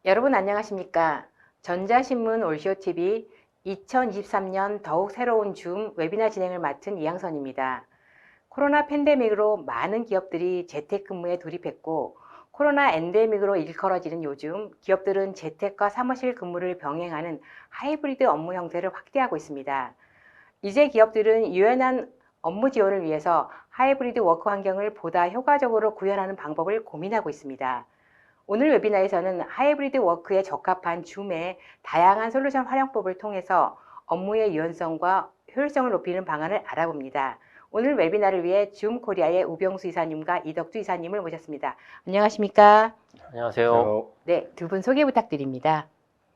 여러분 안녕하십니까? 전자신문 올쇼TV 2023년 더욱 새로운 줌 웨비나 진행을 맡은 이양선입니다. 코로나 팬데믹으로 많은 기업들이 재택근무에 돌입했고 코로나 엔데믹으로 일컬어지는 요즘 기업들은 재택과 사무실 근무를 병행하는 하이브리드 업무 형태를 확대하고 있습니다. 이제 기업들은 유연한 업무 지원을 위해서 하이브리드 워크 환경을 보다 효과적으로 구현하는 방법을 고민하고 있습니다. 오늘 웨비나에서는 하이브리드 워크에 적합한 줌의 다양한 솔루션 활용법을 통해서 업무의 유연성과 효율성을 높이는 방안을 알아봅니다. 오늘 웨비나를 위해 줌 코리아의 우병수 이사님과 이덕주 이사님을 모셨습니다. 안녕하십니까? 안녕하세요. 네, 두 분 소개 부탁드립니다.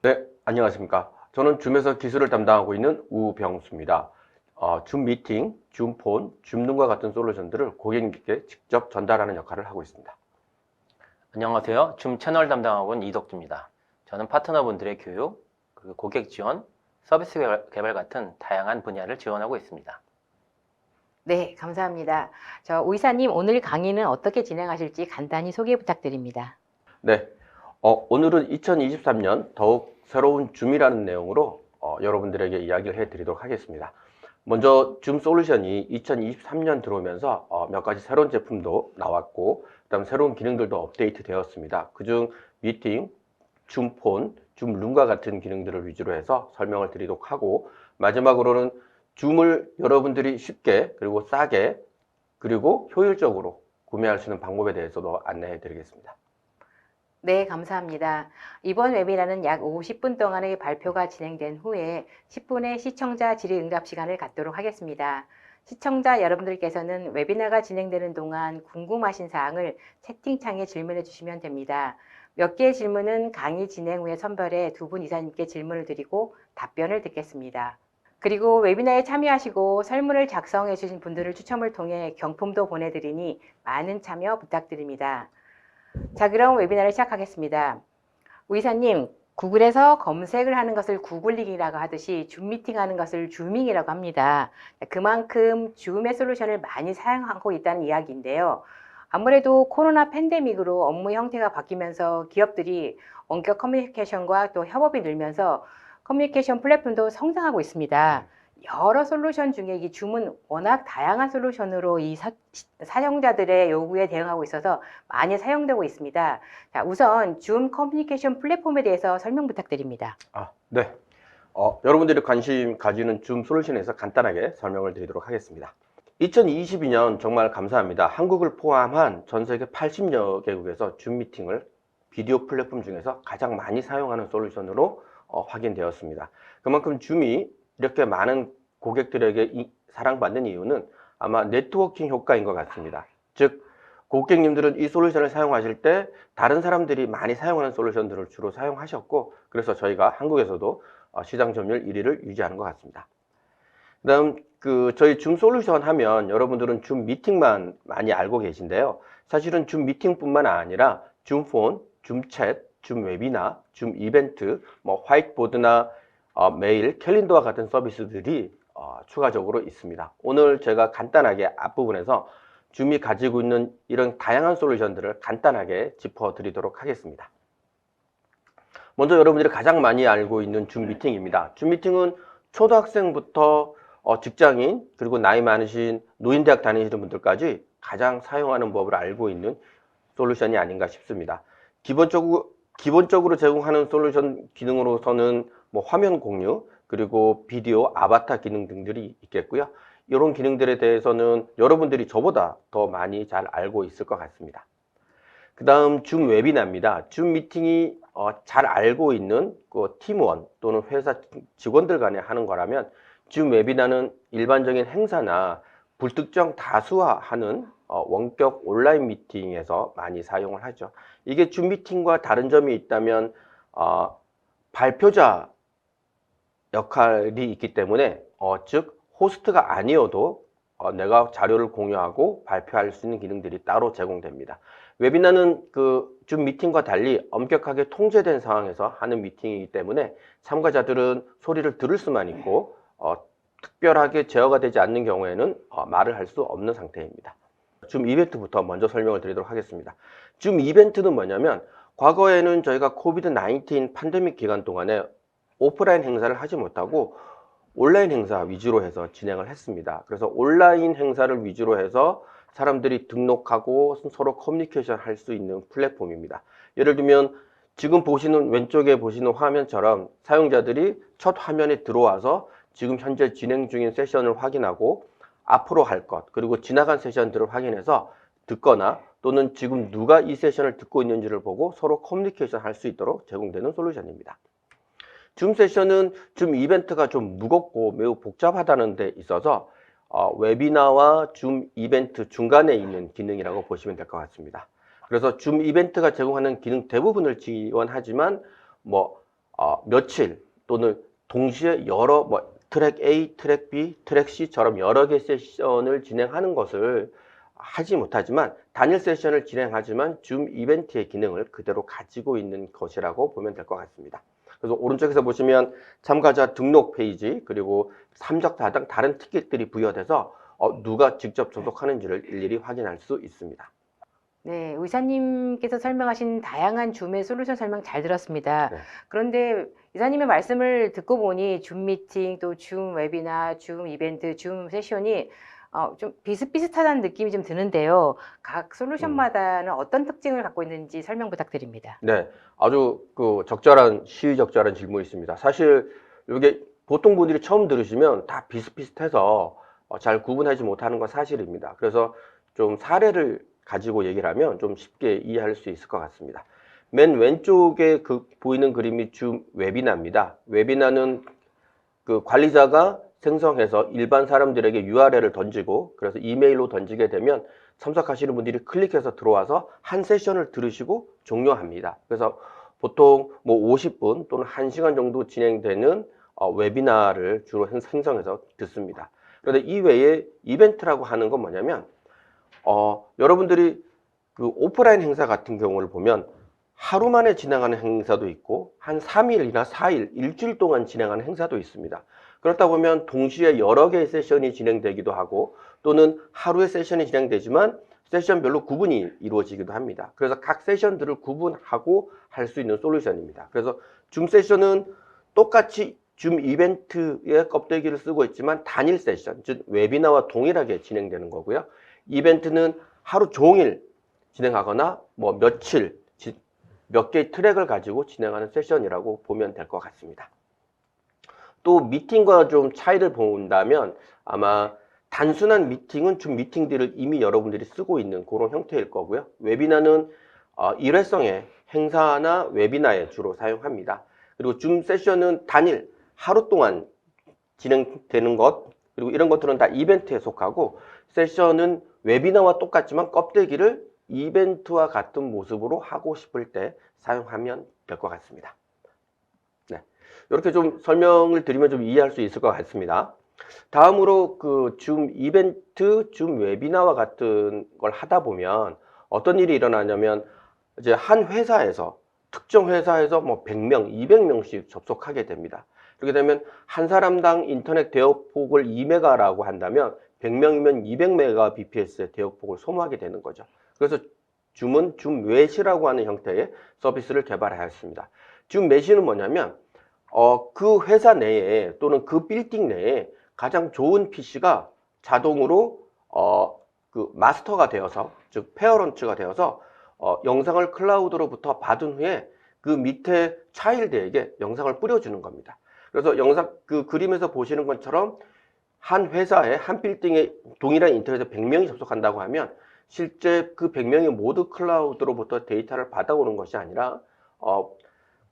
네, 안녕하십니까. 저는 줌에서 기술을 담당하고 있는 우병수입니다. 줌 미팅, 줌 폰, 줌눈과 같은 솔루션들을 고객님께 직접 전달하는 역할을 하고 있습니다. 안녕하세요. 줌 채널 담당하고 있는 이덕주입니다. 저는 파트너분들의 교육, 그리고 고객 지원, 서비스 개발 같은 다양한 분야를 지원하고 있습니다. 네, 감사합니다. 우 이사님, 오늘 강의는 어떻게 진행하실지 간단히 소개 부탁드립니다. 네, 오늘은 2023년 더욱 새로운 줌이라는 내용으로 여러분들에게 이야기를 해드리도록 하겠습니다. 먼저 줌 솔루션이 2023년 들어오면서 몇 가지 새로운 제품도 나왔고 그다음 새로운 기능들도 업데이트 되었습니다. 그중 미팅, 줌폰, 줌룸과 같은 기능들을 위주로 해서 설명을 드리도록 하고 마지막으로는 줌을 여러분들이 쉽게 그리고 싸게 그리고 효율적으로 구매할 수 있는 방법에 대해서도 안내해 드리겠습니다. 네, 감사합니다. 이번 웨비나는 약 50분 동안의 발표가 진행된 후에 10분의 시청자 질의응답 시간을 갖도록 하겠습니다. 시청자 여러분들께서는 웨비나가 진행되는 동안 궁금하신 사항을 채팅창에 질문해 주시면 됩니다. 몇 개의 질문은 강의 진행 후에 선별해 두 분 이사님께 질문을 드리고 답변을 듣겠습니다. 그리고 웨비나에 참여하시고 설문을 작성해 주신 분들을 추첨을 통해 경품도 보내드리니 많은 참여 부탁드립니다. 자, 그럼 웨비나를 시작하겠습니다. 우 이사님, 구글에서 검색을 하는 것을 구글링이라고 하듯이 줌 미팅하는 것을 줌밍이라고 합니다. 그만큼 줌의 솔루션을 많이 사용하고 있다는 이야기인데요. 아무래도 코로나 팬데믹으로 업무 형태가 바뀌면서 기업들이 원격 커뮤니케이션과 또 협업이 늘면서 커뮤니케이션 플랫폼도 성장하고 있습니다. 여러 솔루션 중에 이 줌은 워낙 다양한 솔루션으로 이 사용자들의 요구에 대응하고 있어서 많이 사용되고 있습니다. 자, 우선 줌 커뮤니케이션 플랫폼에 대해서 설명 부탁드립니다. 네. 여러분들이 관심 가지는 줌 솔루션에서 간단하게 설명을 드리도록 하겠습니다. 2022년 정말 감사합니다. 한국을 포함한 전 세계 80여 개국에서 줌 미팅을 비디오 플랫폼 중에서 가장 많이 사용하는 솔루션으로 확인되었습니다. 그만큼 줌이 이렇게 많은 고객들에게 사랑받는 이유는 아마 네트워킹 효과인 것 같습니다. 즉 고객님들은 이 솔루션을 사용하실 때 다른 사람들이 많이 사용하는 솔루션들을 주로 사용하셨고 그래서 저희가 한국에서도 시장 점유율 1위를 유지하는 것 같습니다. 그 다음 저희 줌 솔루션 하면 여러분들은 줌 미팅만 많이 알고 계신데요. 사실은 줌 미팅뿐만 아니라 줌 폰, 줌 챗, 줌 웨비나, 줌 이벤트, 화이트보드나 메일, 캘린더와 같은 서비스들이 추가적으로 있습니다. 오늘 제가 간단하게 앞부분에서 줌이 가지고 있는 이런 다양한 솔루션들을 간단하게 짚어드리도록 하겠습니다. 먼저 여러분들이 가장 많이 알고 있는 줌 미팅입니다. 줌 미팅은 초등학생부터 직장인 그리고 나이 많으신 노인대학 다니시는 분들까지 가장 사용하는 법을 알고 있는 솔루션이 아닌가 싶습니다. 기본적으로 제공하는 솔루션 기능으로서는 화면 공유 그리고 비디오 아바타 기능 등들이 있겠고요. 이런 기능들에 대해서는 여러분들이 저보다 더 많이 잘 알고 있을 것 같습니다. 그 다음 줌 웨비나입니다. 줌 미팅이 잘 알고 있는 팀원 또는 회사 직원들 간에 하는 거라면 줌 웨비나는 일반적인 행사나 불특정 다수화하는 원격 온라인 미팅에서 많이 사용을 하죠. 이게 줌 미팅과 다른 점이 있다면 발표자 역할이 있기 때문에 즉 호스트가 아니어도 내가 자료를 공유하고 발표할 수 있는 기능들이 따로 제공됩니다. 웨비나는 줌 미팅과 달리 엄격하게 통제된 상황에서 하는 미팅이기 때문에 참가자들은 소리를 들을 수만 있고 특별하게 제어가 되지 않는 경우에는 말을 할 수 없는 상태입니다. 줌 이벤트부터 먼저 설명을 드리도록 하겠습니다. 줌 이벤트는 뭐냐면 과거에는 저희가 코비드-19 팬데믹 기간 동안에 오프라인 행사를 하지 못하고 온라인 행사 위주로 해서 진행을 했습니다. 그래서 온라인 행사를 위주로 해서 사람들이 등록하고 서로 커뮤니케이션 할 수 있는 플랫폼입니다. 예를 들면 지금 보시는 왼쪽에 보시는 화면처럼 사용자들이 첫 화면에 들어와서 지금 현재 진행 중인 세션을 확인하고 앞으로 할 것, 그리고 지나간 세션들을 확인해서 듣거나 또는 지금 누가 이 세션을 듣고 있는지를 보고 서로 커뮤니케이션 할 수 있도록 제공되는 솔루션입니다. 줌 세션은 줌 이벤트가 좀 무겁고 매우 복잡하다는 데 있어서 웨비나와 줌 이벤트 중간에 있는 기능이라고 보시면 될 것 같습니다. 그래서 줌 이벤트가 제공하는 기능 대부분을 지원하지만 며칠 또는 동시에 여러 트랙 A, 트랙 B, 트랙 C처럼 여러 개 세션을 진행하는 것을 하지 못하지만 단일 세션을 진행하지만 줌 이벤트의 기능을 그대로 가지고 있는 것이라고 보면 될 것 같습니다. 그래서 오른쪽에서 보시면 참가자 등록 페이지 그리고 3적 4당 다른 티켓들이 부여돼서 누가 직접 접속하는지를 일일이 확인할 수 있습니다. 네, 의사님께서 설명하신 다양한 줌의 솔루션 설명 잘 들었습니다. 네. 그런데 이사님의 말씀을 듣고 보니 줌 미팅, 또 줌 웨비나, 줌 이벤트, 줌 세션이 좀 비슷비슷하다는 느낌이 좀 드는데요. 각 솔루션마다는 어떤 특징을 갖고 있는지 설명 부탁드립니다. 네, 아주 시의적절한 질문이십니다. 사실 이게 보통 분들이 처음 들으시면 다 비슷비슷해서 잘 구분하지 못하는 건 사실입니다. 그래서 좀 사례를 가지고 얘기를 하면 좀 쉽게 이해할 수 있을 것 같습니다. 맨 왼쪽에 보이는 그림이 줌 웨비나입니다. 웨비나는 그 관리자가 생성해서 일반 사람들에게 URL을 던지고 그래서 이메일로 던지게 되면 참석하시는 분들이 클릭해서 들어와서 한 세션을 들으시고 종료합니다. 그래서 보통 50분 또는 1시간 정도 진행되는 웨비나를 주로 생성해서 듣습니다. 그런데 이외에 이벤트라고 하는 건 뭐냐면 여러분들이 그 오프라인 행사 같은 경우를 보면 하루 만에 진행하는 행사도 있고 한 3일이나 4일, 일주일 동안 진행하는 행사도 있습니다. 그렇다 보면 동시에 여러 개의 세션이 진행되기도 하고 또는 하루에 세션이 진행되지만 세션별로 구분이 이루어지기도 합니다. 그래서 각 세션들을 구분하고 할 수 있는 솔루션입니다. 그래서 줌 세션은 똑같이 줌 이벤트의 껍데기를 쓰고 있지만 단일 세션, 즉 웨비나와 동일하게 진행되는 거고요. 이벤트는 하루 종일 진행하거나 며칠, 몇 개의 트랙을 가지고 진행하는 세션이라고 보면 될 것 같습니다. 또 미팅과 좀 차이를 본다면 아마 단순한 미팅은 줌 미팅들을 이미 여러분들이 쓰고 있는 그런 형태일 거고요. 웨비나는 일회성의 행사나 웨비나에 주로 사용합니다. 그리고 줌 세션은 단일 하루 동안 진행되는 것, 그리고 이런 것들은 다 이벤트에 속하고 세션은 웨비나와 똑같지만 껍데기를 이벤트와 같은 모습으로 하고 싶을 때 사용하면 될 것 같습니다. 네, 이렇게 좀 설명을 드리면 좀 이해할 수 있을 것 같습니다. 다음으로 그 줌 이벤트, 줌 웨비나와 같은 걸 하다 보면 어떤 일이 일어나냐면 이제 한 회사에서 특정 회사에서 100명, 200명씩 접속하게 됩니다. 그렇게 되면 한 사람당 인터넷 대역폭을 2메가라고 한다면 100명이면 200메가 bps의 대역폭을 소모하게 되는 거죠. 그래서 줌은 줌 메시라고 하는 형태의 서비스를 개발하였습니다. 줌 메시는 뭐냐면 그 회사 내에 또는 그 빌딩 내에 가장 좋은 PC가 자동으로 그 마스터가 되어서, 즉 페어런트가 되어서 영상을 클라우드로부터 받은 후에 그 밑에 차일드에게 영상을 뿌려주는 겁니다. 그래서 그 그림에서 보시는 것처럼 한 회사에 한 빌딩에 동일한 인터넷에 100명이 접속한다고 하면 실제 그 100명이 모두 클라우드로부터 데이터를 받아오는 것이 아니라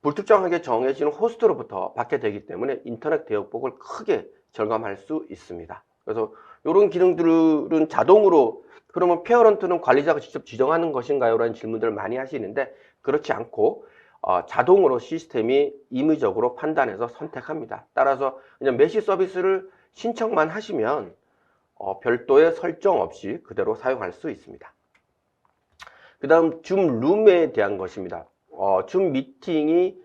불특정하게 정해진 호스트로부터 받게 되기 때문에 인터넷 대역폭을 크게 절감할 수 있습니다. 그래서 이런 기능들은 자동으로, 그러면 페어런트는 관리자가 직접 지정하는 것인가요? 라는 질문들을 많이 하시는데 그렇지 않고 자동으로 시스템이 임의적으로 판단해서 선택합니다. 따라서 그냥 메시 서비스를 신청만 하시면 별도의 설정 없이 그대로 사용할 수 있습니다. 그 다음 줌 룸에 대한 것입니다. 줌 미팅이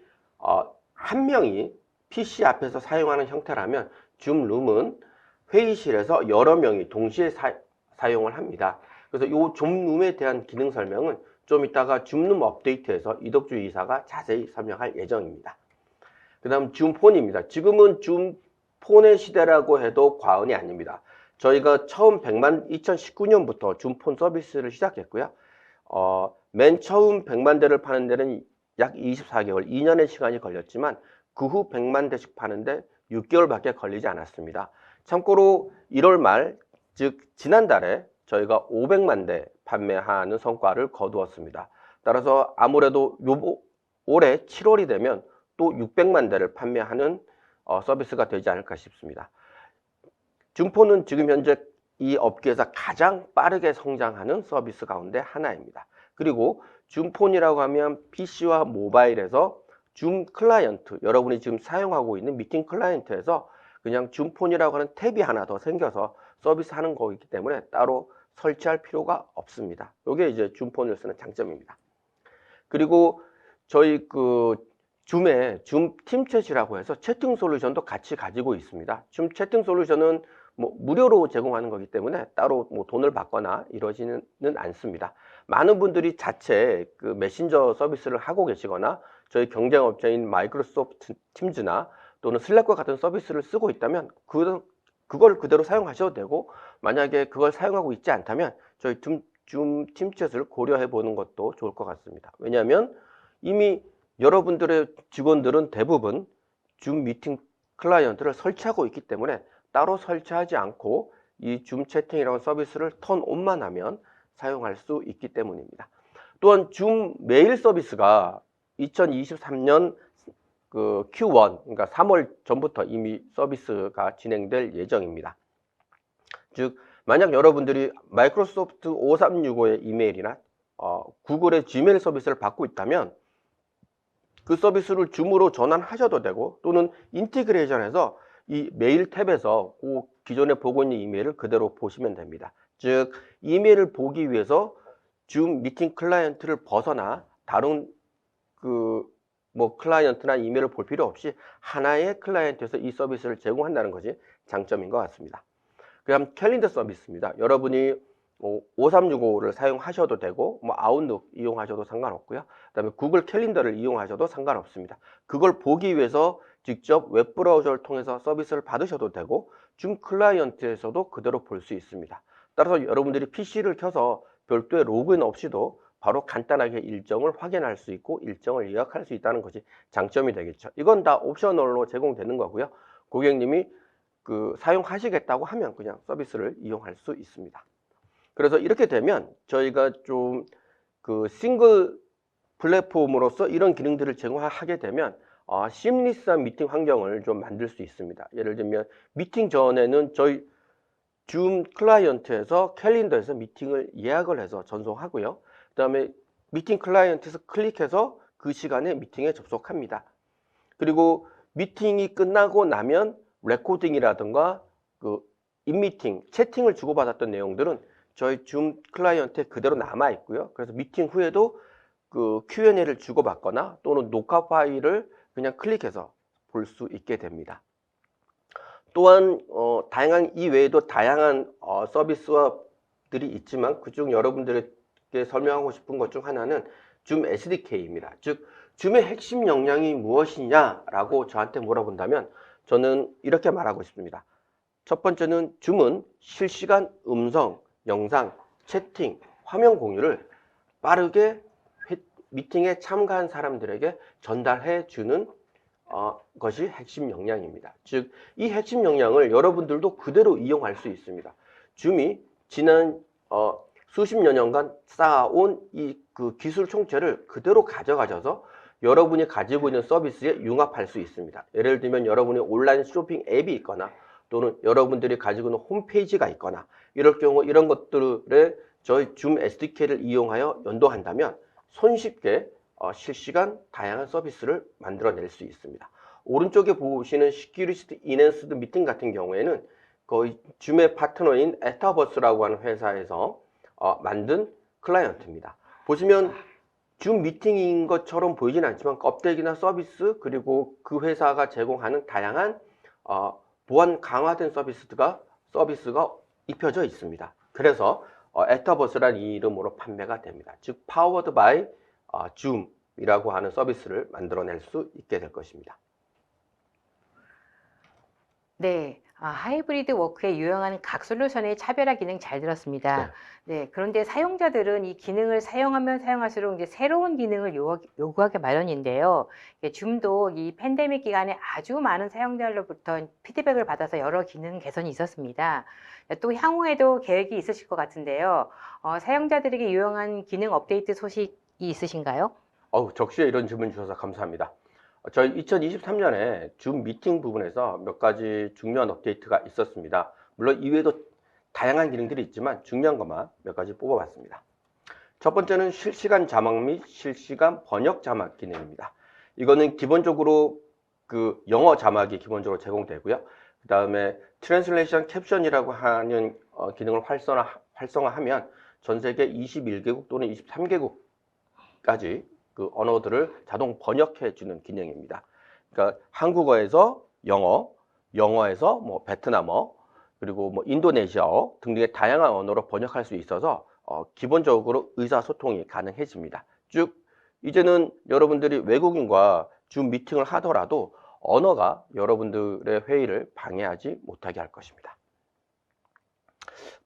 한 명이 PC 앞에서 사용하는 형태라면 줌 룸은 회의실에서 여러 명이 동시에 사용을 합니다. 그래서 이 줌 룸에 대한 기능 설명은 좀 이따가 줌룸 업데이트에서 이덕주 이사가 자세히 설명할 예정입니다. 그 다음 줌폰입니다. 지금은 줌폰의 시대라고 해도 과언이 아닙니다. 저희가 처음 2019년부터 줌폰 서비스를 시작했고요. 맨 처음 100만 대를 파는 데는 약 24개월, 2년의 시간이 걸렸지만 그 후 100만 대씩 파는데 6개월밖에 걸리지 않았습니다. 참고로 1월 말, 즉 지난달에 저희가 500만 대 판매하는 성과를 거두었습니다. 따라서 아무래도 올해 7월이 되면 또 600만 대를 판매하는 서비스가 되지 않을까 싶습니다. 줌폰은 지금 현재 이 업계에서 가장 빠르게 성장하는 서비스 가운데 하나입니다. 그리고 줌폰이라고 하면 PC와 모바일에서 줌 클라이언트, 여러분이 지금 사용하고 있는 미팅 클라이언트에서 그냥 줌폰이라고 하는 탭이 하나 더 생겨서 서비스하는 거기 때문에 따로 설치할 필요가 없습니다. 이게 이제 줌폰을 쓰는 장점입니다. 그리고 저희 줌에 줌 팀챗이라고 해서 채팅 솔루션도 같이 가지고 있습니다. 줌 채팅 솔루션은 무료로 제공하는 거기 때문에 따로 돈을 받거나 이러지는 않습니다. 많은 분들이 자체 메신저 서비스를 하고 계시거나 저희 경쟁업체인 마이크로소프트 팀즈나 또는 슬랙과 같은 서비스를 쓰고 있다면 그걸 그대로 사용하셔도 되고, 만약에 그걸 사용하고 있지 않다면 저희 줌 팀챗을 고려해 보는 것도 좋을 것 같습니다. 왜냐하면 이미 여러분들의 직원들은 대부분 줌 미팅 클라이언트를 설치하고 있기 때문에 따로 설치하지 않고 이 줌 채팅이라는 서비스를 턴온만 하면 사용할 수 있기 때문입니다. 또한 줌 메일 서비스가 2023년 Q1, 그러니까 3월 전부터 이미 서비스가 진행될 예정입니다. 즉, 만약 여러분들이 마이크로소프트 5365의 이메일이나 구글의 지메일 서비스를 받고 있다면 그 서비스를 줌으로 전환하셔도 되고, 또는 인티그레이션해서 이 메일 탭에서 기존에 보고 있는 이메일을 그대로 보시면 됩니다. 즉, 이메일을 보기 위해서 줌 미팅 클라이언트를 벗어나 다른 클라이언트나 이메일을 볼 필요 없이 하나의 클라이언트에서 이 서비스를 제공한다는 것이 장점인 것 같습니다. 그 다음 캘린더 서비스입니다. 여러분이 5365를 사용하셔도 되고, 아웃룩 이용하셔도 상관없고요. 그 다음에 구글 캘린더를 이용하셔도 상관없습니다. 그걸 보기 위해서 직접 웹브라우저를 통해서 서비스를 받으셔도 되고, 줌 클라이언트에서도 그대로 볼 수 있습니다. 따라서 여러분들이 PC를 켜서 별도의 로그인 없이도 바로 간단하게 일정을 확인할 수 있고 일정을 예약할 수 있다는 것이 장점이 되겠죠. 이건 다 옵셔널로 제공되는 거고요. 고객님이 사용하시겠다고 하면 그냥 서비스를 이용할 수 있습니다. 그래서 이렇게 되면 저희가 좀 싱글 플랫폼으로서 이런 기능들을 제공하게 되면 시임리스한 미팅 환경을 좀 만들 수 있습니다. 예를 들면 미팅 전에는 저희 줌 클라이언트에서 캘린더에서 미팅을 예약을 해서 전송하고요. 그 다음에 미팅 클라이언트에서 클릭해서 그 시간에 미팅에 접속합니다. 그리고 미팅이 끝나고 나면 레코딩이라든가 인미팅, 채팅을 주고받았던 내용들은 저희 줌 클라이언트에 그대로 남아 있고요. 그래서 미팅 후에도 Q&A를 주고받거나 또는 녹화 파일을 그냥 클릭해서 볼 수 있게 됩니다. 또한 이 외에도 다양한 서비스들이 있지만 그중 여러분들에게 설명하고 싶은 것 중 하나는 줌 SDK입니다. 즉 줌의 핵심 역량이 무엇이냐라고 저한테 물어본다면 저는 이렇게 말하고 싶습니다. 첫 번째는 줌은 실시간 음성, 영상, 채팅, 화면 공유를 빠르게 미팅에 참가한 사람들에게 전달해 주는 것이 핵심 역량입니다. 즉, 이 핵심 역량을 여러분들도 그대로 이용할 수 있습니다. 줌이 지난 수십여 년간 쌓아온 이 기술 총체를 그대로 가져가셔서 여러분이 가지고 있는 서비스에 융합할 수 있습니다. 예를 들면 여러분이 온라인 쇼핑 앱이 있거나 또는 여러분들이 가지고 있는 홈페이지가 있거나 이럴 경우 이런 것들을 저희 줌 SDK를 이용하여 연동한다면 손쉽게 실시간 다양한 서비스를 만들어낼 수 있습니다. 오른쪽에 보시는 시큐리티 인핸스드 미팅 같은 경우에는 거의 줌의 파트너인 에타버스라고 하는 회사에서 만든 클라이언트입니다. 보시면 줌 미팅인 것처럼 보이진 않지만 껍데기나 서비스 그리고 그 회사가 제공하는 다양한 보안 강화된 서비스가 입혀져 있습니다. 그래서 에터버스라는 이름으로 판매가 됩니다. 즉 파워드 바이 줌이라고 하는 서비스를 만들어낼 수 있게 될 것입니다. 네, 하이브리드 워크에 유용한 각 솔루션의 차별화 기능 잘 들었습니다. 네, 그런데 사용자들은 이 기능을 사용하면 사용할수록 이제 새로운 기능을 요구하게 마련인데요. 줌도 이 팬데믹 기간에 아주 많은 사용자들로부터 피드백을 받아서 여러 기능 개선이 있었습니다. 또 향후에도 계획이 있으실 것 같은데요. 사용자들에게 유용한 기능 업데이트 소식이 있으신가요? 적시에 이런 질문 주셔서 감사합니다. 저희 2023년에 줌 미팅 부분에서 몇 가지 중요한 업데이트가 있었습니다. 물론 이외에도 다양한 기능들이 있지만 중요한 것만 몇 가지 뽑아봤습니다. 첫 번째는 실시간 자막 및 실시간 번역 자막 기능입니다. 이거는 기본적으로 그 영어 자막이 기본적으로 제공되고요. 그 다음에 트랜슬레이션 캡션이라고 하는 기능을 활성화하면 전 세계 21개국 또는 23개국까지 그 언어들을 자동 번역해 주는 기능입니다. 그러니까 한국어에서 영어, 영어에서 뭐 베트남어, 그리고 뭐 인도네시아어 등등의 다양한 언어로 번역할 수 있어서 기본적으로 의사소통이 가능해집니다. 즉 이제는 여러분들이 외국인과 줌 미팅을 하더라도 언어가 여러분들의 회의를 방해하지 못하게 할 것입니다.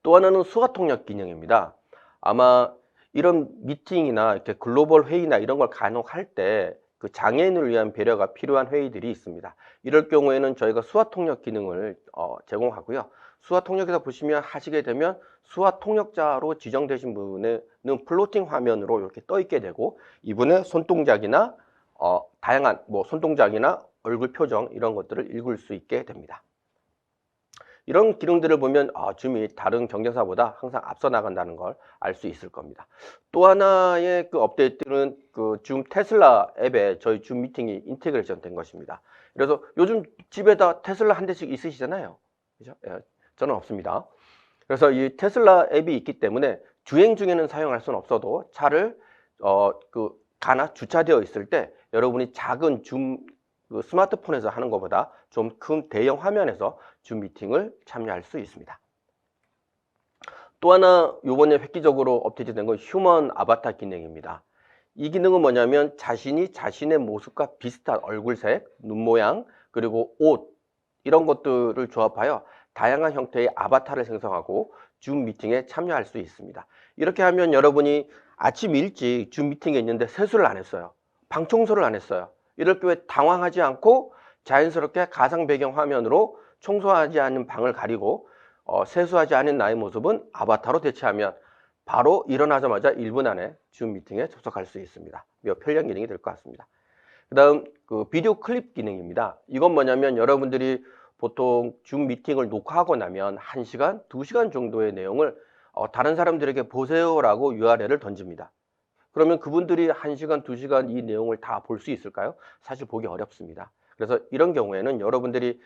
또 하나는 수화 통역 기능입니다. 아마 이런 미팅이나 이렇게 글로벌 회의나 이런 걸 간혹할 때 그 장애인을 위한 배려가 필요한 회의들이 있습니다. 이럴 경우에는 저희가 수화 통역 기능을 제공하고요. 수화 통역에서 보시면 하시게 되면 수화 통역자로 지정되신 분은 플로팅 화면으로 이렇게 떠 있게 되고 이분의 손동작이나 다양한 뭐 손동작이나 얼굴 표정 이런 것들을 읽을 수 있게 됩니다. 이런 기능들을 보면 줌이 다른 경쟁사보다 항상 앞서 나간다는 걸 알 수 있을 겁니다. 또 하나의 그 업데이트는 그 줌 테슬라 앱에 저희 줌 미팅이 인테그레이션 된 것입니다. 그래서 요즘 집에다 테슬라 한 대씩 있으시잖아요. 그죠? 저는 없습니다. 그래서 이 테슬라 앱이 있기 때문에 주행 중에는 사용할 수는 없어도 차를 가나 주차되어 있을 때 여러분이 작은 줌 그 스마트폰에서 하는 것보다 좀 큰 대형 화면에서 줌 미팅을 참여할 수 있습니다. 또 하나 이번에 획기적으로 업데이트된 건 휴먼 아바타 기능입니다. 이 기능은 뭐냐면 자신이 자신의 모습과 비슷한 얼굴색, 눈 모양, 그리고 옷 이런 것들을 조합하여 다양한 형태의 아바타를 생성하고 줌 미팅에 참여할 수 있습니다. 이렇게 하면 여러분이 아침 일찍 줌 미팅에 있는데 세수를 안 했어요. 방 청소를 안 했어요. 이럴 경우에 당황하지 않고 자연스럽게 가상 배경 화면으로 청소하지 않은 방을 가리고 세수하지 않은 나의 모습은 아바타로 대체하면 바로 일어나자마자 1분 안에 줌 미팅에 접속할 수 있습니다. 몇 편리한 기능이 될 것 같습니다. 그 다음 그 비디오 클립 기능입니다. 이건 뭐냐면 여러분들이 보통 줌 미팅을 녹화하고 나면 1시간, 2시간 정도의 내용을 다른 사람들에게 보세요라고 URL을 던집니다. 그러면 그분들이 1시간, 2시간 이 내용을 다 볼 수 있을까요? 사실 보기 어렵습니다. 그래서 이런 경우에는 여러분들이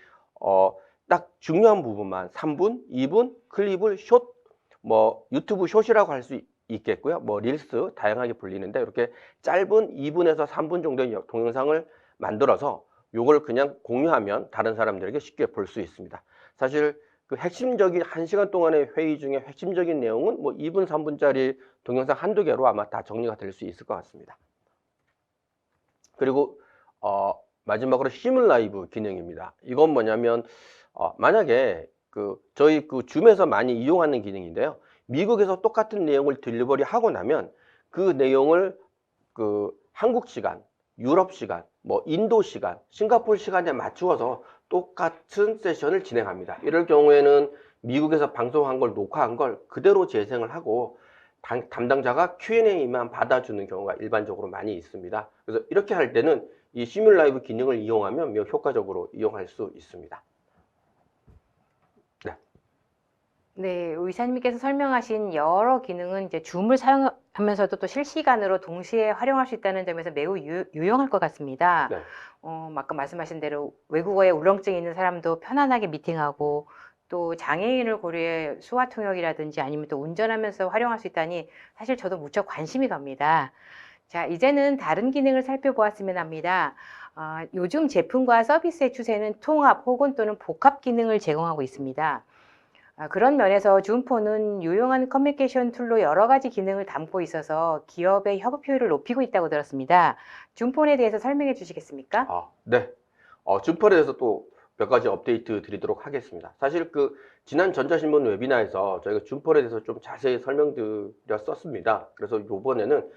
딱 중요한 부분만 3분, 2분 클립을 숏, 뭐 유튜브 숏이라고 할 수 있겠고요. 뭐 릴스 다양하게 불리는데 이렇게 짧은 2분에서 3분 정도의 동영상을 만들어서 요걸 그냥 공유하면 다른 사람들에게 쉽게 볼 수 있습니다. 사실 그 핵심적인 1시간 동안의 회의 중에 핵심적인 내용은 뭐 2분, 3분짜리 동영상 한두 개로 아마 다 정리가 될 수 있을 것 같습니다. 그리고 마지막으로 시뮬 라이브 기능입니다. 이건 뭐냐면 만약에 저희 그 줌에서 많이 이용하는 기능인데요. 미국에서 똑같은 내용을 딜리버리 하고 나면 그 내용을 그 한국 시간, 유럽 시간, 뭐 인도 시간, 싱가포르 시간에 맞추어서 똑같은 세션을 진행합니다. 이럴 경우에는 미국에서 방송한 걸 녹화한 걸 그대로 재생을 하고 담당자가 Q&A만 받아주는 경우가 일반적으로 많이 있습니다. 그래서 이렇게 할 때는 이 시뮬 라이브 기능을 이용하면 매우 효과적으로 이용할 수 있습니다. 네, 의사님께서 설명하신 여러 기능은 이제 줌을 사용하면서도 또 실시간으로 동시에 활용할 수 있다는 점에서 매우 유용할 것 같습니다. 네. 아까 말씀하신 대로 외국어에 울렁증이 있는 사람도 편안하게 미팅하고 또 장애인을 고려해 수화 통역이라든지 아니면 또 운전하면서 활용할 수 있다니 사실 저도 무척 관심이 갑니다. 자, 이제는 다른 기능을 살펴보았으면 합니다. 요즘 제품과 서비스의 추세는 통합 혹은 또는 복합 기능을 제공하고 있습니다. 그런 면에서 줌폰은 유용한 커뮤니케이션 툴로 여러 가지 기능을 담고 있어서 기업의 협업 효율을 높이고 있다고 들었습니다. 줌폰에 대해서 설명해 주시겠습니까? 네. 줌폰에 대해서 또 몇 가지 업데이트 드리도록 하겠습니다. 사실 지난 전자신문 웨비나에서 저희가 줌폰에 대해서 좀 자세히 설명드렸었습니다. 그래서 이번에는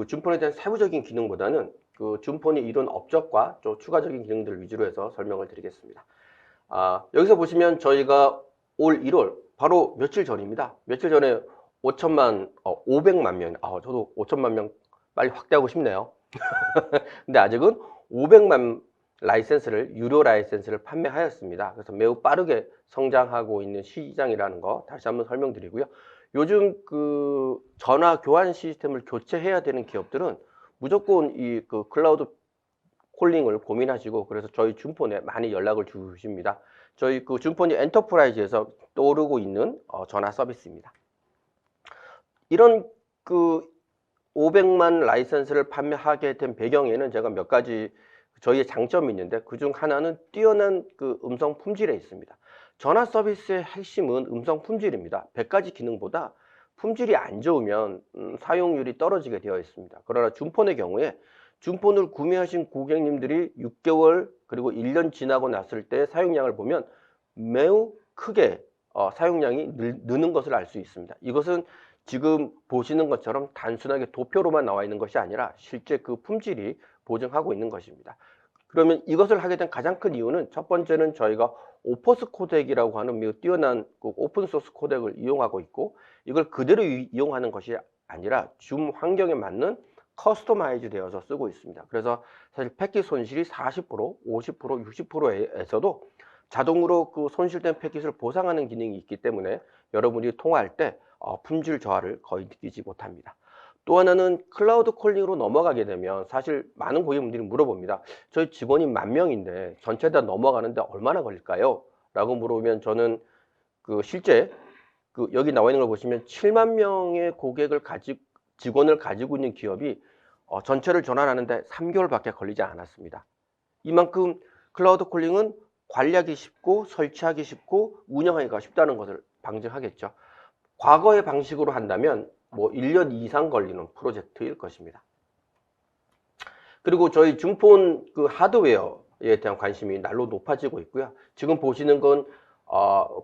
줌폰에 대한 세부적인 기능보다는 줌폰이 이룬 업적과 좀 추가적인 기능들 위주로 해서 설명을 드리겠습니다. 여기서 보시면 저희가 올 1월, 바로 며칠 전입니다. 며칠 전에 500만 명, 저도 5천만 명 빨리 확대하고 싶네요. 근데 아직은 500만 라이센스를, 유료 라이센스를 판매하였습니다. 그래서 매우 빠르게 성장하고 있는 시장이라는 거 다시 한번 설명드리고요. 요즘 전화 교환 시스템을 교체해야 되는 기업들은 무조건 이 클라우드 콜링을 고민하시고, 그래서 저희 줌폰에 많이 연락을 주십니다. 저희 줌폰이 엔터프라이즈에서 떠오르고 있는 전화 서비스입니다. 이런 500만 라이센스를 판매하게 된 배경에는 제가 몇 가지 저희의 장점이 있는데, 그중 하나는 뛰어난 음성 품질에 있습니다. 전화 서비스의 핵심은 음성 품질입니다. 100가지 기능보다 품질이 안 좋으면 사용률이 떨어지게 되어 있습니다. 그러나 줌폰의 경우에 줌폰을 구매하신 고객님들이 6개월 그리고 1년 지나고 났을 때 사용량을 보면 매우 크게 사용량이 느는 것을 알 수 있습니다. 이것은 지금 보시는 것처럼 단순하게 도표로만 나와 있는 것이 아니라 실제 품질이 보증하고 있는 것입니다. 그러면 이것을 하게 된 가장 큰 이유는, 첫 번째는 저희가 오퍼스 코덱이라고 하는 매우 뛰어난 오픈소스 코덱을 이용하고 있고, 이걸 그대로 이용하는 것이 아니라 줌 환경에 맞는 커스터마이즈 되어서 쓰고 있습니다. 그래서 사실 패킷 손실이 40%, 50%, 60%에서도 자동으로 손실된 패킷을 보상하는 기능이 있기 때문에 여러분이 통화할 때 품질 저하를 거의 느끼지 못합니다. 또 하나는 클라우드 콜링으로 넘어가게 되면, 사실 많은 고객분들이 물어봅니다. 저희 직원이 10,000명인데 전체 다 넘어가는데 얼마나 걸릴까요? 라고 물어보면, 저는 실제 여기 나와 있는 걸 보시면 7만 명의 직원을 가지고 있는 기업이 전체를 전환하는데 3개월밖에 걸리지 않았습니다. 이만큼 클라우드 콜링은 관리하기 쉽고 설치하기 쉽고 운영하기가 쉽다는 것을 방증하겠죠. 과거의 방식으로 한다면 1년 이상 걸리는 프로젝트일 것입니다. 그리고 저희 줌폰 하드웨어에 대한 관심이 날로 높아지고 있고요. 지금 보시는 건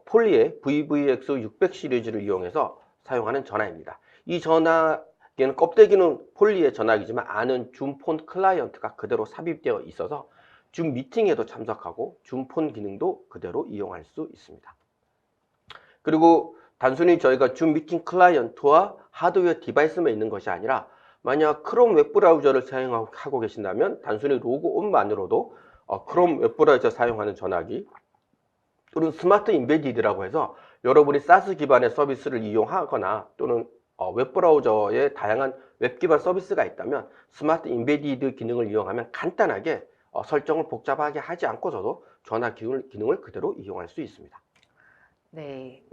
폴리의 VVX600 시리즈를 이용해서 사용하는 전화입니다. 이 전화기는 껍데기는 폴리의 전화기지만 안은 줌폰 클라이언트가 그대로 삽입되어 있어서 줌 미팅에도 참석하고 줌폰 기능도 그대로 이용할 수 있습니다. 그리고 단순히 저희가 줌 미팅 클라이언트와 하드웨어 디바이스만 있는 것이 아니라, 만약 크롬 웹브라우저를 사용하고 계신다면 단순히 로그온만으로도 크롬 웹브라우저 사용하는 전화기, 또는 스마트 인베디드라고 해서 여러분이 사스 기반의 서비스를 이용하거나 또는 웹브라우저에 다양한 웹 기반 서비스가 있다면 스마트 인베디드 기능을 이용하면 간단하게 설정을 복잡하게 하지 않고서도 전화 기능을 그대로 이용할 수 있습니다. 네.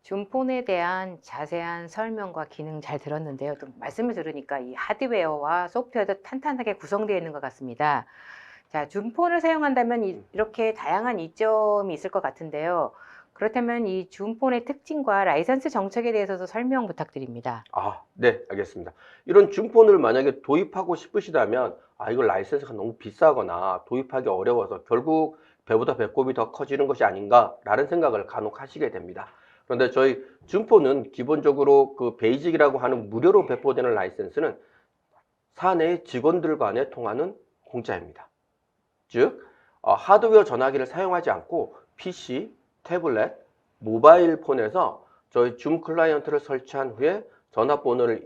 줌폰에 대한 자세한 설명과 기능 잘 들었는데요. 또 말씀을 들으니까 이 하드웨어와 소프트웨어도 탄탄하게 구성되어 있는 것 같습니다. 자, 줌폰을 사용한다면 이렇게 다양한 이점이 있을 것 같은데요. 그렇다면 이 줌폰의 특징과 라이선스 정책에 대해서도 설명 부탁드립니다. 네, 알겠습니다. 이런 줌폰을 만약에 도입하고 싶으시다면, 이거 라이센스가 너무 비싸거나 도입하기 어려워서 결국 배보다 배꼽이 더 커지는 것이 아닌가라는 생각을 간혹 하시게 됩니다. 그런데 저희 줌폰은 기본적으로 베이직이라고 하는 무료로 배포되는 라이센스는 사내 직원들 간의 통화는 공짜입니다. 즉, 하드웨어 전화기를 사용하지 않고 PC, 태블릿, 모바일 폰에서 저희 줌 클라이언트를 설치한 후에 전화번호를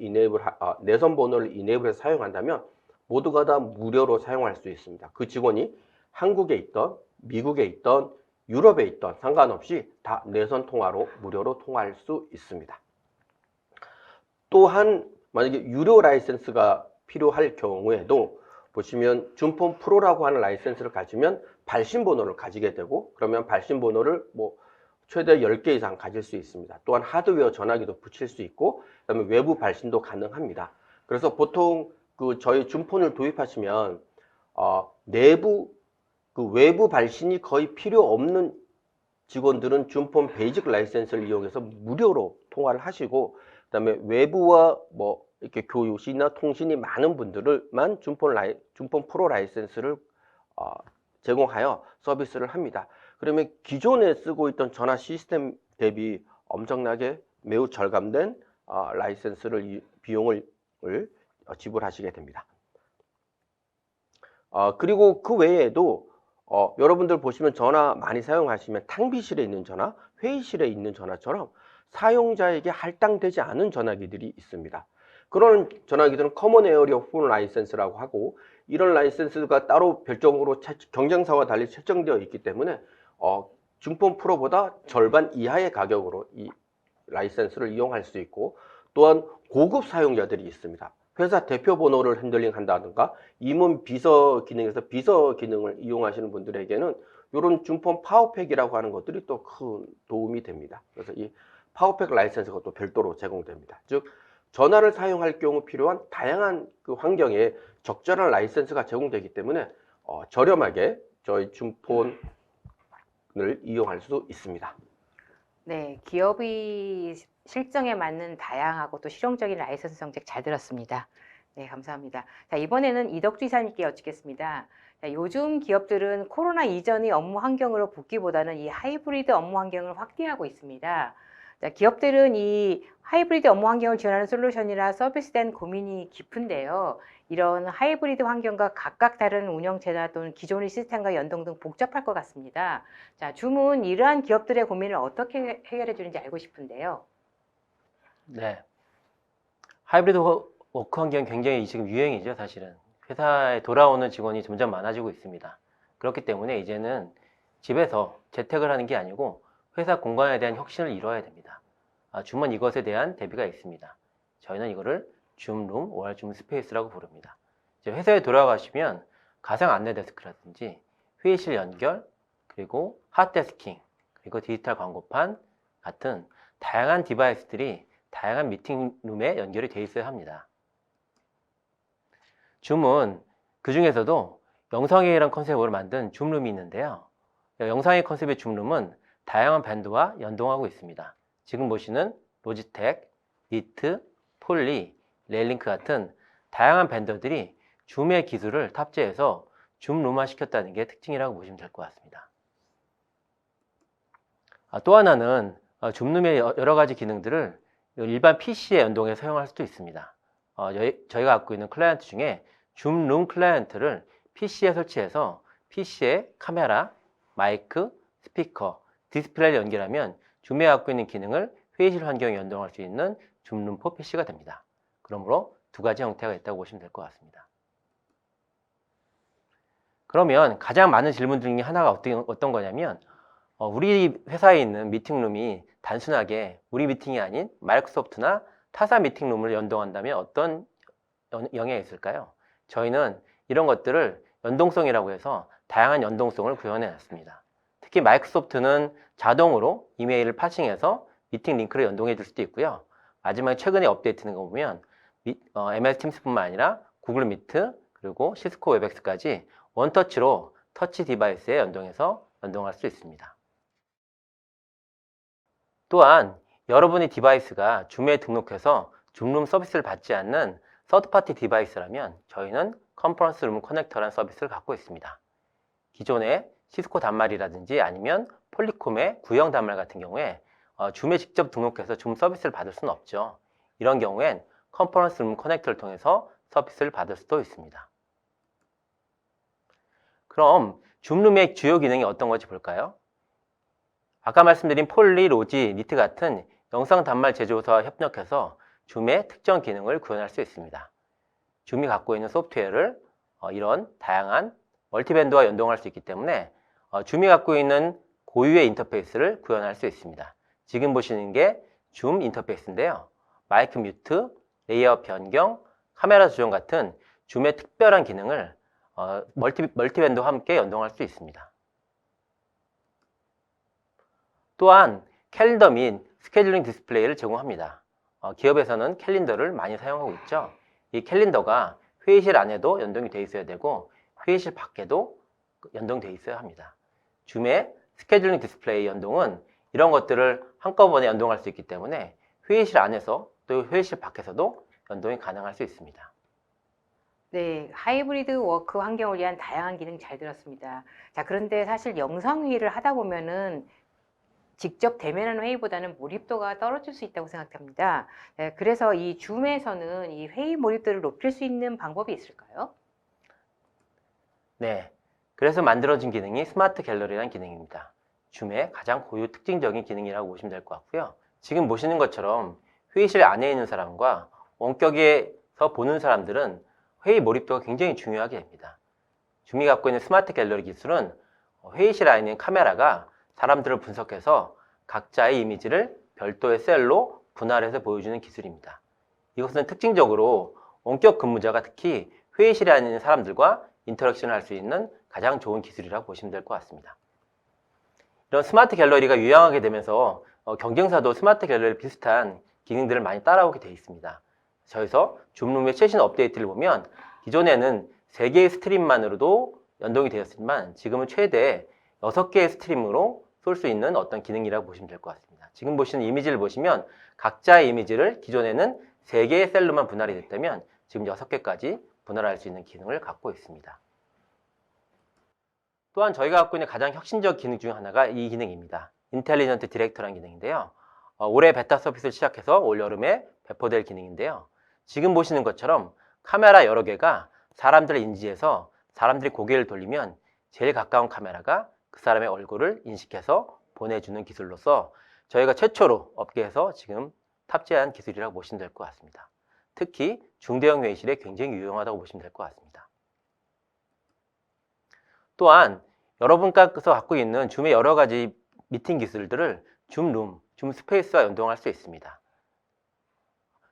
내선 번호를 이네이블해서 사용한다면 모두가 다 무료로 사용할 수 있습니다. 그 직원이 한국에 있던, 미국에 있던, 유럽에 있던 상관없이 다 내선 통화로 무료로 통화할 수 있습니다. 또한 만약에 유료 라이센스가 필요할 경우에도 보시면 줌폰 프로라고 하는 라이센스를 가지면 발신 번호를 가지게 되고, 그러면 발신 번호를 최대 10개 이상 가질 수 있습니다. 또한 하드웨어 전화기도 붙일 수 있고, 그다음에 외부 발신도 가능합니다. 그래서 보통 저희 줌폰을 도입하시면 내부 외부 발신이 거의 필요 없는 직원들은 줌폰 베이직 라이센스를 이용해서 무료로 통화를 하시고, 그다음에 외부와 뭐 이렇게 교육이나 통신이 많은 분들만 줌폰 프로 라이센스를 제공하여 서비스를 합니다. 그러면 기존에 쓰고 있던 전화 시스템 대비 엄청나게 매우 절감된 라이센스를 비용을 지불하시게 됩니다. 그리고 그 외에도 여러분들 보시면 전화 많이 사용하시면 탕비실에 있는 전화, 회의실에 있는 전화처럼 사용자에게 할당되지 않은 전화기들이 있습니다. 그런 전화기들은 커먼 에어리어 폰 라이센스라고 하고, 이런 라이센스가 따로 별도로 경쟁사와 달리 책정되어 있기 때문에 줌폰 프로보다 절반 이하의 가격으로 이 라이센스를 이용할 수 있고, 또한 고급 사용자들이 있습니다. 회사 대표 번호를 핸들링 한다든가 임원 비서 기능에서 비서 기능을 이용하시는 분들에게는 이런 줌폰 파워팩이라고 하는 것들이 또 큰 도움이 됩니다. 그래서 이 파워팩 라이센스가 또 별도로 제공됩니다. 즉 전화를 사용할 경우 필요한 다양한 그 환경에 적절한 라이센스가 제공되기 때문에 저렴하게 저희 줌폰을 이용할 수 있습니다. 네, 기업이 실정에 맞는 다양하고 또 실용적인 라이선스 정책 잘 들었습니다. 네, 감사합니다. 자, 이번에는 이덕주 이사님께 여쭙겠습니다. 자, 요즘 기업들은 코로나 이전의 업무 환경으로 복귀보다는 이 하이브리드 업무 환경을 확대하고 있습니다. 자, 기업들은 이 하이브리드 업무 환경을 지원하는 솔루션이나 서비스에 대한 고민이 깊은데요. 이런 하이브리드 환경과 각각 다른 운영체나 또는 기존의 시스템과 연동 등 복잡할 것 같습니다. 자, 줌은 이러한 기업들의 고민을 어떻게 해결해 주는지 알고 싶은데요. 네. 하이브리드 워크 환경 굉장히 지금 유행이죠, 사실은. 회사에 돌아오는 직원이 점점 많아지고 있습니다. 그렇기 때문에 이제는 집에서 재택을 하는 게 아니고 회사 공간에 대한 혁신을 이뤄야 됩니다. 줌은 이것에 대한 대비가 있습니다. 저희는 이거를 줌룸, or 줌 스페이스라고 부릅니다. 이제 회사에 돌아가시면 가상 안내 데스크라든지 회의실 연결, 그리고 핫데스킹, 그리고 디지털 광고판 같은 다양한 디바이스들이 다양한 미팅룸에 연결이 되어 있어야 합니다. 줌은 그 중에서도 영상회의란 컨셉으로 만든 줌룸이 있는데요. 영상회의 컨셉의 줌룸은 다양한 밴드와 연동하고 있습니다. 지금 보시는 로지텍, 니트, 폴리, 레일링크 같은 다양한 밴더들이 줌의 기술을 탑재해서 줌룸화 시켰다는 게 특징이라고 보시면 될 것 같습니다. 또 하나는 줌룸의 여러 가지 기능들을 일반 PC에 연동해 사용할 수도 있습니다. 저희가 갖고 있는 클라이언트 중에 줌룸 클라이언트를 PC에 설치해서 PC에 카메라, 마이크, 스피커, 디스플레이를 연결하면 줌에 갖고 있는 기능을 회의실 환경에 연동할 수 있는 줌룸 포 PC가 됩니다. 그러므로 두 가지 형태가 있다고 보시면 될 것 같습니다. 그러면 가장 많은 질문 중에 하나가 어떤 거냐면 우리 회사에 있는 미팅룸이 단순하게 우리 미팅이 아닌 마이크로소프트나 타사 미팅룸을 연동한다면 어떤 영향이 있을까요? 저희는 이런 것들을 연동성이라고 해서 다양한 연동성을 구현해 놨습니다. 특히 마이크로소프트는 자동으로 이메일을 파싱해서 미팅 링크를 연동해 줄 수도 있고요. 마지막에 최근에 업데이트된 거 보면 MS 팀스뿐만 아니라 구글 미트 그리고 시스코 웹엑스까지 원터치로 터치 디바이스에 연동할 수 있습니다. 또한 여러분의 디바이스가 줌에 등록해서 줌룸 서비스를 받지 않는 서드파티 디바이스라면 저희는 컨퍼런스 룸 커넥터라는 서비스를 갖고 있습니다. 기존의 시스코 단말이라든지 아니면 폴리콤의 구형 단말 같은 경우에 줌에 직접 등록해서 줌 서비스를 받을 수는 없죠. 이런 경우엔 컨퍼런스 룸 커넥터를 통해서 서비스를 받을 수도 있습니다. 그럼 줌룸의 주요 기능이 어떤 건지 볼까요? 아까 말씀드린 폴리, 로지, 니트 같은 영상 단말 제조사와 협력해서 줌의 특정 기능을 구현할 수 있습니다. 줌이 갖고 있는 소프트웨어를 이런 다양한 멀티밴드와 연동할 수 있기 때문에 줌이 갖고 있는 고유의 인터페이스를 구현할 수 있습니다. 지금 보시는 게 줌 인터페이스인데요. 마이크 뮤트, 레이아웃 변경, 카메라 조정 같은 줌의 특별한 기능을 멀티밴드와 함께 연동할 수 있습니다. 또한 캘린더 및 스케줄링 디스플레이를 제공합니다. 기업에서는 캘린더를 많이 사용하고 있죠. 이 캘린더가 회의실 안에도 연동이 되어 있어야 되고 회의실 밖에도 연동되어 있어야 합니다. 줌의 스케줄링 디스플레이 연동은 이런 것들을 한꺼번에 연동할 수 있기 때문에 회의실 안에서 또 회의실 밖에서도 연동이 가능할 수 있습니다. 네, 하이브리드 워크 환경을 위한 다양한 기능 잘 들었습니다. 자, 그런데 사실 영상회의를 하다 보면은 직접 대면하는 회의보다는 몰입도가 떨어질 수 있다고 생각합니다. 네, 그래서 이 줌에서는 이 회의 몰입도를 높일 수 있는 방법이 있을까요? 네, 그래서 만들어진 기능이 스마트 갤러리라는 기능입니다. 줌의 가장 고유 특징적인 기능이라고 보시면 될 것 같고요. 지금 보시는 것처럼 회의실 안에 있는 사람과 원격에서 보는 사람들은 회의 몰입도가 굉장히 중요하게 됩니다. 줌이 갖고 있는 스마트 갤러리 기술은 회의실 안에 있는 카메라가 사람들을 분석해서 각자의 이미지를 별도의 셀로 분할해서 보여주는 기술입니다. 이것은 특징적으로 원격 근무자가 특히 회의실에 안에 있는 사람들과 인터랙션을 할 수 있는 가장 좋은 기술이라고 보시면 될 것 같습니다. 이런 스마트 갤러리가 유행하게 되면서 경쟁사도 스마트 갤러리 비슷한 기능들을 많이 따라오게 되어 있습니다. 저에서 줌룸의 최신 업데이트를 보면 기존에는 3개의 스트림만으로도 연동이 되었지만 지금은 최대 6개의 스트림으로 쏠 수 있는 어떤 기능이라고 보시면 될 것 같습니다. 지금 보시는 이미지를 보시면 각자의 이미지를 기존에는 3개의 셀로만 분할이 됐다면 지금 6개까지 분할할 수 있는 기능을 갖고 있습니다. 또한 저희가 갖고 있는 가장 혁신적 기능 중 하나가 이 기능입니다. 인텔리전트 디렉터라는 기능인데요. 올해 베타 서비스를 시작해서 올 여름에 배포될 기능인데요. 지금 보시는 것처럼 카메라 여러 개가 사람들을 인지해서 사람들이 고개를 돌리면 제일 가까운 카메라가 그 사람의 얼굴을 인식해서 보내주는 기술로서 저희가 최초로 업계에서 지금 탑재한 기술이라고 보시면 될 것 같습니다. 특히 중대형 회의실에 굉장히 유용하다고 보시면 될 것 같습니다. 또한 여러분께서 갖고 있는 줌의 여러 가지 미팅 기술들을 줌룸, 줌스페이스와 연동할 수 있습니다.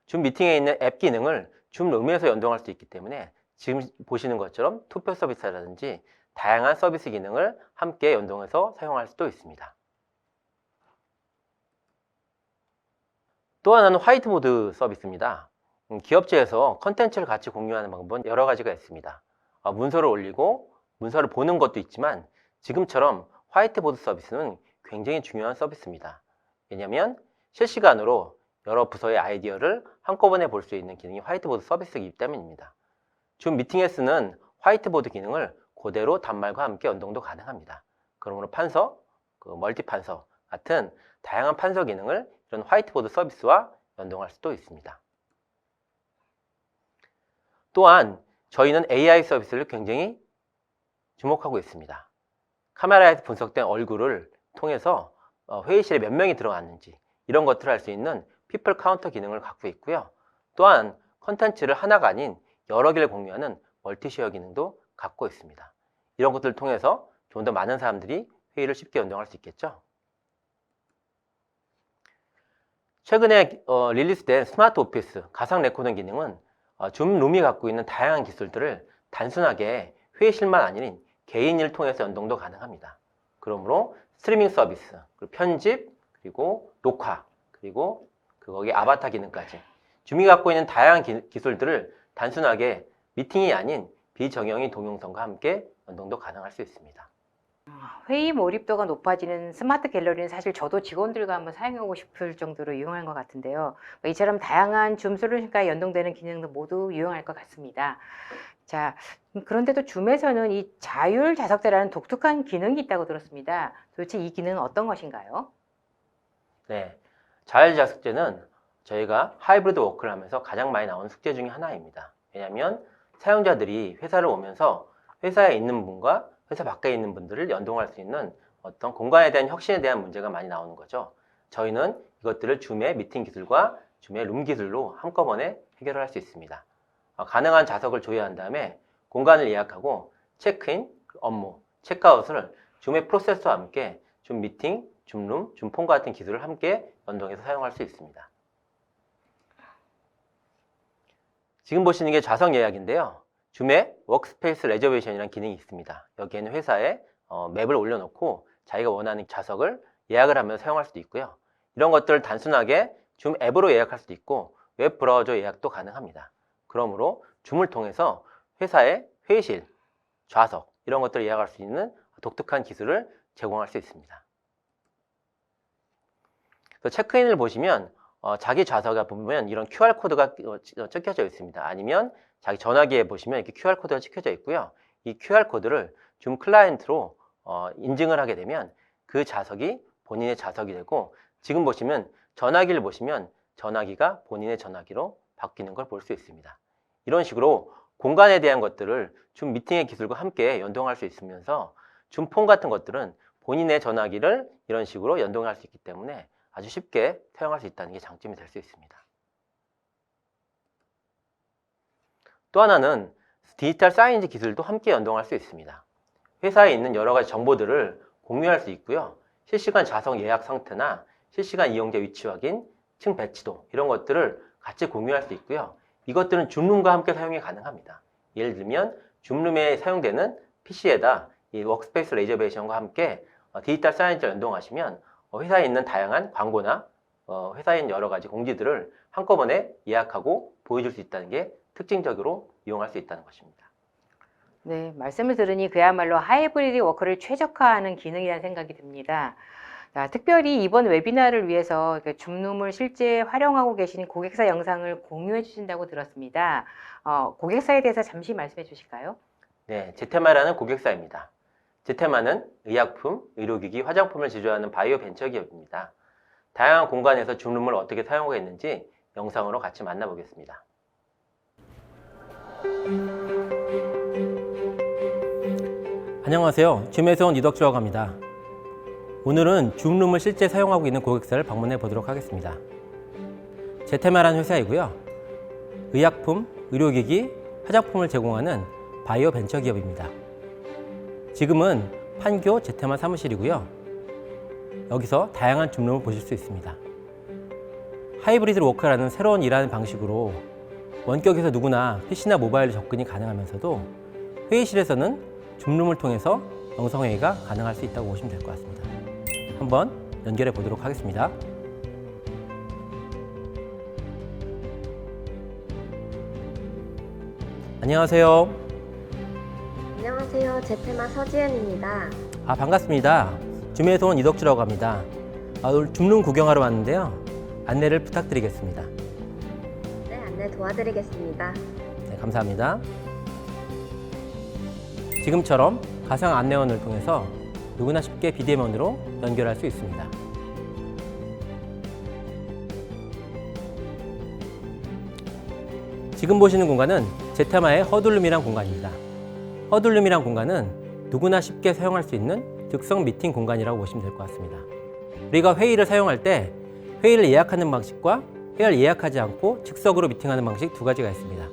줌 미팅에 있는 앱 기능을 줌룸에서 연동할 수 있기 때문에 지금 보시는 것처럼 투표 서비스라든지 다양한 서비스 기능을 함께 연동해서 사용할 수도 있습니다. 또 하나는 화이트보드 서비스입니다. 기업체에서 컨텐츠를 같이 공유하는 방법은 여러 가지가 있습니다. 문서를 올리고 문서를 보는 것도 있지만 지금처럼 화이트보드 서비스는 굉장히 중요한 서비스입니다. 왜냐하면 실시간으로 여러 부서의 아이디어를 한꺼번에 볼 수 있는 기능이 화이트보드 서비스이기 때문입니다. 줌 미팅에 쓰는 화이트보드 기능을 그대로 단말과 함께 연동도 가능합니다. 그러므로 판서, 멀티 판서 같은 다양한 판서 기능을 이런 화이트보드 서비스와 연동할 수도 있습니다. 또한 저희는 AI 서비스를 굉장히 주목하고 있습니다. 카메라에서 분석된 얼굴을 통해서 회의실에 몇 명이 들어갔는지 이런 것들을 할 수 있는 피플 카운터 기능을 갖고 있고요. 또한 컨텐츠를 하나가 아닌 여러 개를 공유하는 멀티쉐어 기능도 갖고 있습니다. 이런 것들을 통해서 좀 더 많은 사람들이 회의를 쉽게 연동할 수 있겠죠. 최근에 릴리스된 스마트 오피스 가상 레코딩 기능은 줌룸이 갖고 있는 다양한 기술들을 단순하게 회의실만 아닌 개인 일 통해서 연동도 가능합니다. 그러므로 스트리밍 서비스, 그리고 편집, 그리고 녹화, 그리고 거기 아바타 기능까지 줌이 갖고 있는 다양한 기술들을 단순하게 미팅이 아닌 비정형인 동영상과 함께 연동도 가능할 수 있습니다. 회의 몰입도가 높아지는 스마트 갤러리는 사실 저도 직원들과 한번 사용하고 싶을 정도로 유용한 것 같은데요. 이처럼 다양한 줌 솔루션과 연동되는 기능도 모두 유용할 것 같습니다. 자, 그런데도 줌에서는 이 자율 좌석제라는 독특한 기능이 있다고 들었습니다. 도대체 이 기능은 어떤 것인가요? 네, 자율 좌석제는 저희가 하이브리드 워크를 하면서 가장 많이 나오는 숙제 중에 하나입니다. 왜냐하면 사용자들이 회사를 오면서 회사에 있는 분과 회사 밖에 있는 분들을 연동할 수 있는 어떤 공간에 대한 혁신에 대한 문제가 많이 나오는 거죠. 저희는 이것들을 줌의 미팅 기술과 줌의 룸 기술로 한꺼번에 해결을 할 수 있습니다. 가능한 좌석을 조회한 다음에 공간을 예약하고 체크인, 업무, 체크아웃을 줌의 프로세스와 함께 줌 미팅, 줌 룸, 줌 폰 같은 기술을 함께 연동해서 사용할 수 있습니다. 지금 보시는 게 좌석 예약인데요. 줌에 워크스페이스 레저베이션이라는 기능이 있습니다. 여기에는 회사에 맵을 올려놓고 자기가 원하는 좌석을 예약을 하면 사용할 수도 있고요. 이런 것들을 단순하게 줌 앱으로 예약할 수도 있고 웹 브라우저 예약도 가능합니다. 그러므로 줌을 통해서 회사의 회의실, 좌석 이런 것들을 예약할 수 있는 독특한 기술을 제공할 수 있습니다. 그래서 체크인을 보시면 자기 좌석에 보면 이런 QR코드가 찍혀져 있습니다. 아니면 자기 전화기에 보시면 이렇게 QR코드가 찍혀져 있고요. 이 QR코드를 줌 클라이언트로 인증을 하게 되면 그 좌석이 본인의 좌석이 되고, 지금 보시면 전화기를 보시면 전화기가 본인의 전화기로 바뀌는 걸 볼 수 있습니다. 이런 식으로 공간에 대한 것들을 줌 미팅의 기술과 함께 연동할 수 있으면서 줌폰 같은 것들은 본인의 전화기를 이런 식으로 연동할 수 있기 때문에 아주 쉽게 사용할 수 있다는 게 장점이 될 수 있습니다. 또 하나는 디지털 사이니지 기술도 함께 연동할 수 있습니다. 회사에 있는 여러 가지 정보들을 공유할 수 있고요. 실시간 좌석 예약 상태나 실시간 이용자 위치 확인, 층 배치도 이런 것들을 같이 공유할 수 있고요. 이것들은 줌룸과 함께 사용이 가능합니다. 예를 들면 줌룸에 사용되는 PC에다 이 워크스페이스 레저베이션과 함께 디지털 사이니지를 연동하시면 회사에 있는 다양한 광고나 회사에 있는 여러 가지 공지들을 한꺼번에 예약하고 보여줄 수 있다는 게 특징적으로 이용할 수 있다는 것입니다. 네, 말씀을 들으니 그야말로 하이브리드 워크를 최적화하는 기능이라는 생각이 듭니다. 자, 특별히 이번 웨비나를 위해서 줌룸을 실제 활용하고 계신 고객사 영상을 공유해 주신다고 들었습니다. 고객사에 대해서 잠시 말씀해 주실까요? 네, 제테마라는 고객사입니다. 제테마는 의약품, 의료기기, 화장품을 제조하는 바이오 벤처 기업입니다. 다양한 공간에서 줌룸을 어떻게 사용하고 있는지 영상으로 같이 만나보겠습니다. 안녕하세요. 줌에서 온 이덕주라고 합니다. 오늘은 줌룸을 실제 사용하고 있는 고객사를 방문해 보도록 하겠습니다. 제테마라는 회사이고요. 의약품, 의료기기, 화장품을 제공하는 바이오 벤처 기업입니다. 지금은 판교 제테마 사무실이고요. 여기서 다양한 줌룸을 보실 수 있습니다. 하이브리드 워크라는 새로운 일하는 방식으로 원격에서 누구나 PC나 모바일로 접근이 가능하면서도 회의실에서는 줌룸을 통해서 영상회의가 가능할 수 있다고 보시면 될 것 같습니다. 한번 연결해 보도록 하겠습니다. 안녕하세요. 안녕하세요. 제테마 서지은입니다. 반갑습니다. 줌에서 온 이덕주라고 합니다. 오늘 줌룸 구경하러 왔는데요. 안내를 부탁드리겠습니다. 네, 안내 도와드리겠습니다. 네, 감사합니다. 지금처럼 가상 안내원을 통해서 누구나 쉽게 비대면으로 연결할 수 있습니다. 지금 보시는 공간은 제테마의 허들룸이란 공간입니다. 허들룸이란 공간은 누구나 쉽게 사용할 수 있는 즉석 미팅 공간이라고 보시면 될 것 같습니다. 우리가 회의를 사용할 때 회의를 예약하는 방식과 회의를 예약하지 않고 즉석으로 미팅하는 방식 두 가지가 있습니다.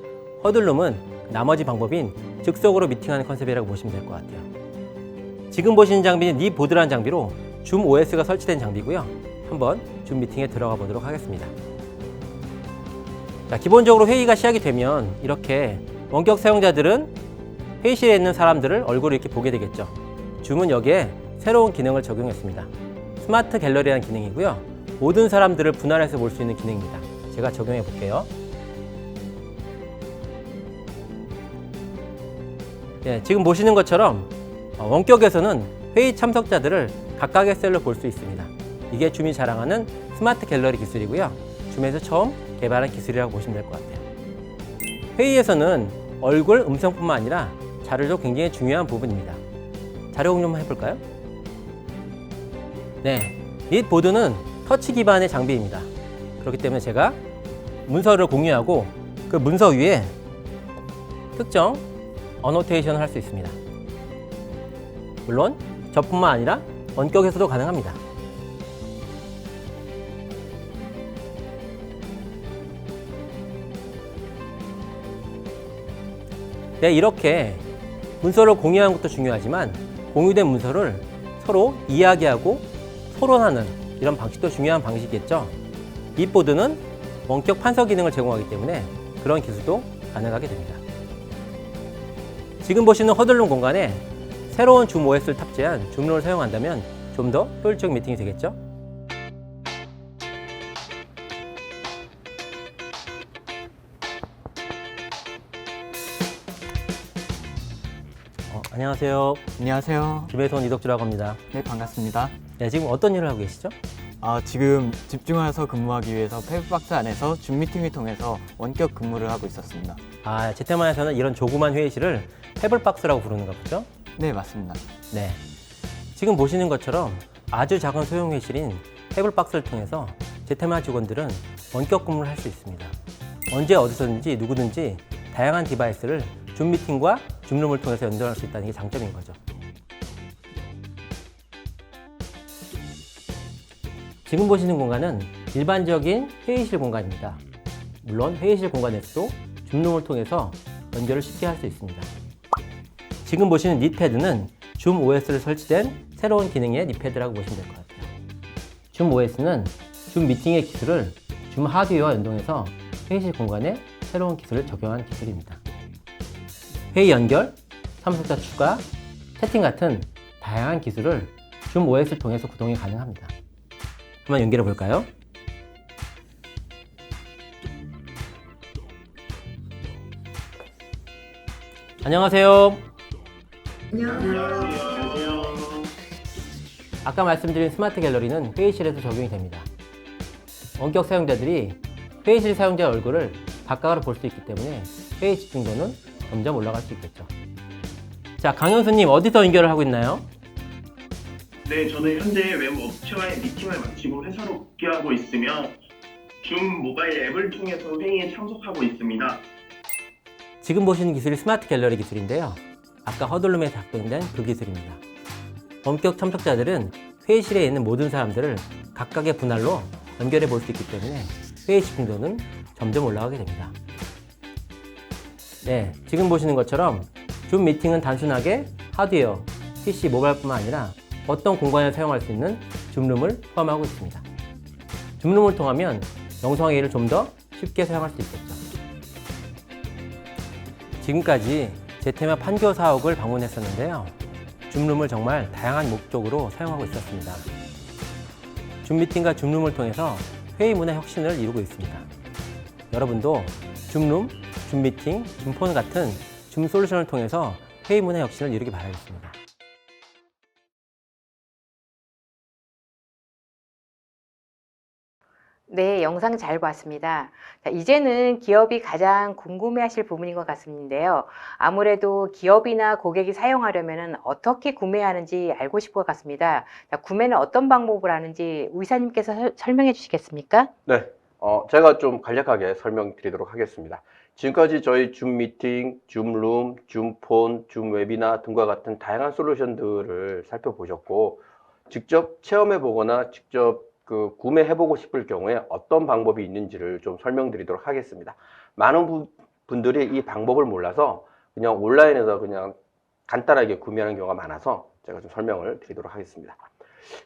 허들룸은 나머지 방법인 즉석으로 미팅하는 컨셉이라고 보시면 될 것 같아요. 지금 보시는 장비는 니보드라는 장비로 줌 OS가 설치된 장비고요. 한번 줌 미팅에 들어가 보도록 하겠습니다. 자, 기본적으로 회의가 시작이 되면 이렇게 원격 사용자들은 회의실에 있는 사람들을 얼굴을 이렇게 보게 되겠죠. 줌은 여기에 새로운 기능을 적용했습니다. 스마트 갤러리라는 기능이고요. 모든 사람들을 분할해서 볼 수 있는 기능입니다. 제가 적용해 볼게요. 네, 지금 보시는 것처럼 원격에서는 회의 참석자들을 각각의 셀로 볼 수 있습니다. 이게 줌이 자랑하는 스마트 갤러리 기술이고요. 줌에서 처음 개발한 기술이라고 보시면 될 것 같아요. 회의에서는 얼굴, 음성뿐만 아니라 자료도 굉장히 중요한 부분입니다. 자료 공유 한번 해볼까요? 네, 닛보드는 터치 기반의 장비입니다. 그렇기 때문에 제가 문서를 공유하고 그 문서 위에 특정 어노테이션을 할 수 있습니다. 물론 저뿐만 아니라 원격에서도 가능합니다. 네, 이렇게 문서를 공유하는 것도 중요하지만 공유된 문서를 서로 이야기하고 토론하는 이런 방식도 중요한 방식이겠죠. 닛보드는 원격 판서 기능을 제공하기 때문에 그런 기술도 가능하게 됩니다. 지금 보시는 허들룸 공간에 새로운 줌 OS를 탑재한 줌룸을 사용한다면 좀 더 효율적 미팅이 되겠죠. 안녕하세요. 안녕하세요. 김혜선 이덕주라고 합니다. 네, 반갑습니다. 네, 지금 어떤 일을 하고 계시죠? 지금 집중해서 근무하기 위해서 페이퍼박스 안에서 줌 미팅을 통해서 원격 근무를 하고 있었습니다. 제테마에서는 이런 조그만 회의실을 패블박스라고 부르는가 보죠? 네, 맞습니다. 네. 지금 보시는 것처럼 아주 작은 소형 회의실인 패블박스를 통해서 제테마 직원들은 원격 근무를 할 수 있습니다. 언제 어디서든지 누구든지 다양한 디바이스를 줌 미팅과 줌룸을 통해서 연동할 수 있다는 게 장점인 거죠. 지금 보시는 공간은 일반적인 회의실 공간입니다. 물론 회의실 공간에서도 줌룸을 통해서 연결을 쉽게 할 수 있습니다. 지금 보시는 닛패드는 줌 OS를 설치된 새로운 기능의 닛패드라고 보시면 될 것 같아요. 줌 OS는 줌 미팅의 기술을 줌 하드웨어와 연동해서 회의실 공간에 새로운 기술을 적용한 기술입니다. 회의 연결, 참석자 추가, 채팅 같은 다양한 기술을 줌 OS를 통해서 구동이 가능합니다. 한번 연결해 볼까요? 안녕하세요. 아까 말씀드린 스마트 갤러리는 회의실에서 적용이 됩니다. 원격 사용자들이 회의실 사용자의 얼굴을 바깥으로 볼 수 있기 때문에 회의 집중도는 점점 올라갈 수 있겠죠. 자, 강현수님 어디서 연결을 하고 있나요? 네, 저는 현재 외부 업체와의 미팅을 마치고 회사로 복귀하고 있으며 줌 모바일 앱을 통해서 회의에 참석하고 있습니다. 지금 보시는 기술이 스마트 갤러리 기술인데요. 아까 허들룸에 작동된 그 기술입니다. 원격 참석자들은 회의실에 있는 모든 사람들을 각각의 분할로 연결해 볼 수 있기 때문에 회의 집중도는 점점 올라가게 됩니다. 네, 지금 보시는 것처럼 줌 미팅은 단순하게 하드웨어, PC, 모바일뿐만 아니라 어떤 공간에 사용할 수 있는 줌룸을 포함하고 있습니다. 줌룸을 통하면 영상회의를 좀 더 쉽게 사용할 수 있겠죠. 지금까지 제테마 판교 사옥을 방문했었는데요. 줌룸을 정말 다양한 목적으로 사용하고 있었습니다. 줌 미팅과 줌룸을 통해서 회의 문화 혁신을 이루고 있습니다. 여러분도 줌룸, 줌 미팅, 줌폰 같은 줌 솔루션을 통해서 회의 문화 혁신을 이루기 바라겠습니다. 네, 영상 잘 봤습니다. 자, 이제는 기업이 가장 궁금해하실 부분인 것 같은데요. 아무래도 기업이나 고객이 사용하려면 어떻게 구매하는지 알고 싶을 것 같습니다. 자, 구매는 어떤 방법을 하는지 의사님께서 설명해 주시겠습니까? 네, 제가 좀 간략하게 설명드리도록 하겠습니다. 지금까지 저희 줌 미팅, 줌룸, 줌폰, 줌 웨비나 등과 같은 다양한 솔루션들을 살펴보셨고, 직접 체험해 보거나 직접 구매해 보고 싶을 경우에 어떤 방법이 있는지를 좀 설명드리도록 하겠습니다. 많은 분들이 이 방법을 몰라서 그냥 온라인에서 그냥 간단하게 구매하는 경우가 많아서 제가 좀 설명을 드리도록 하겠습니다.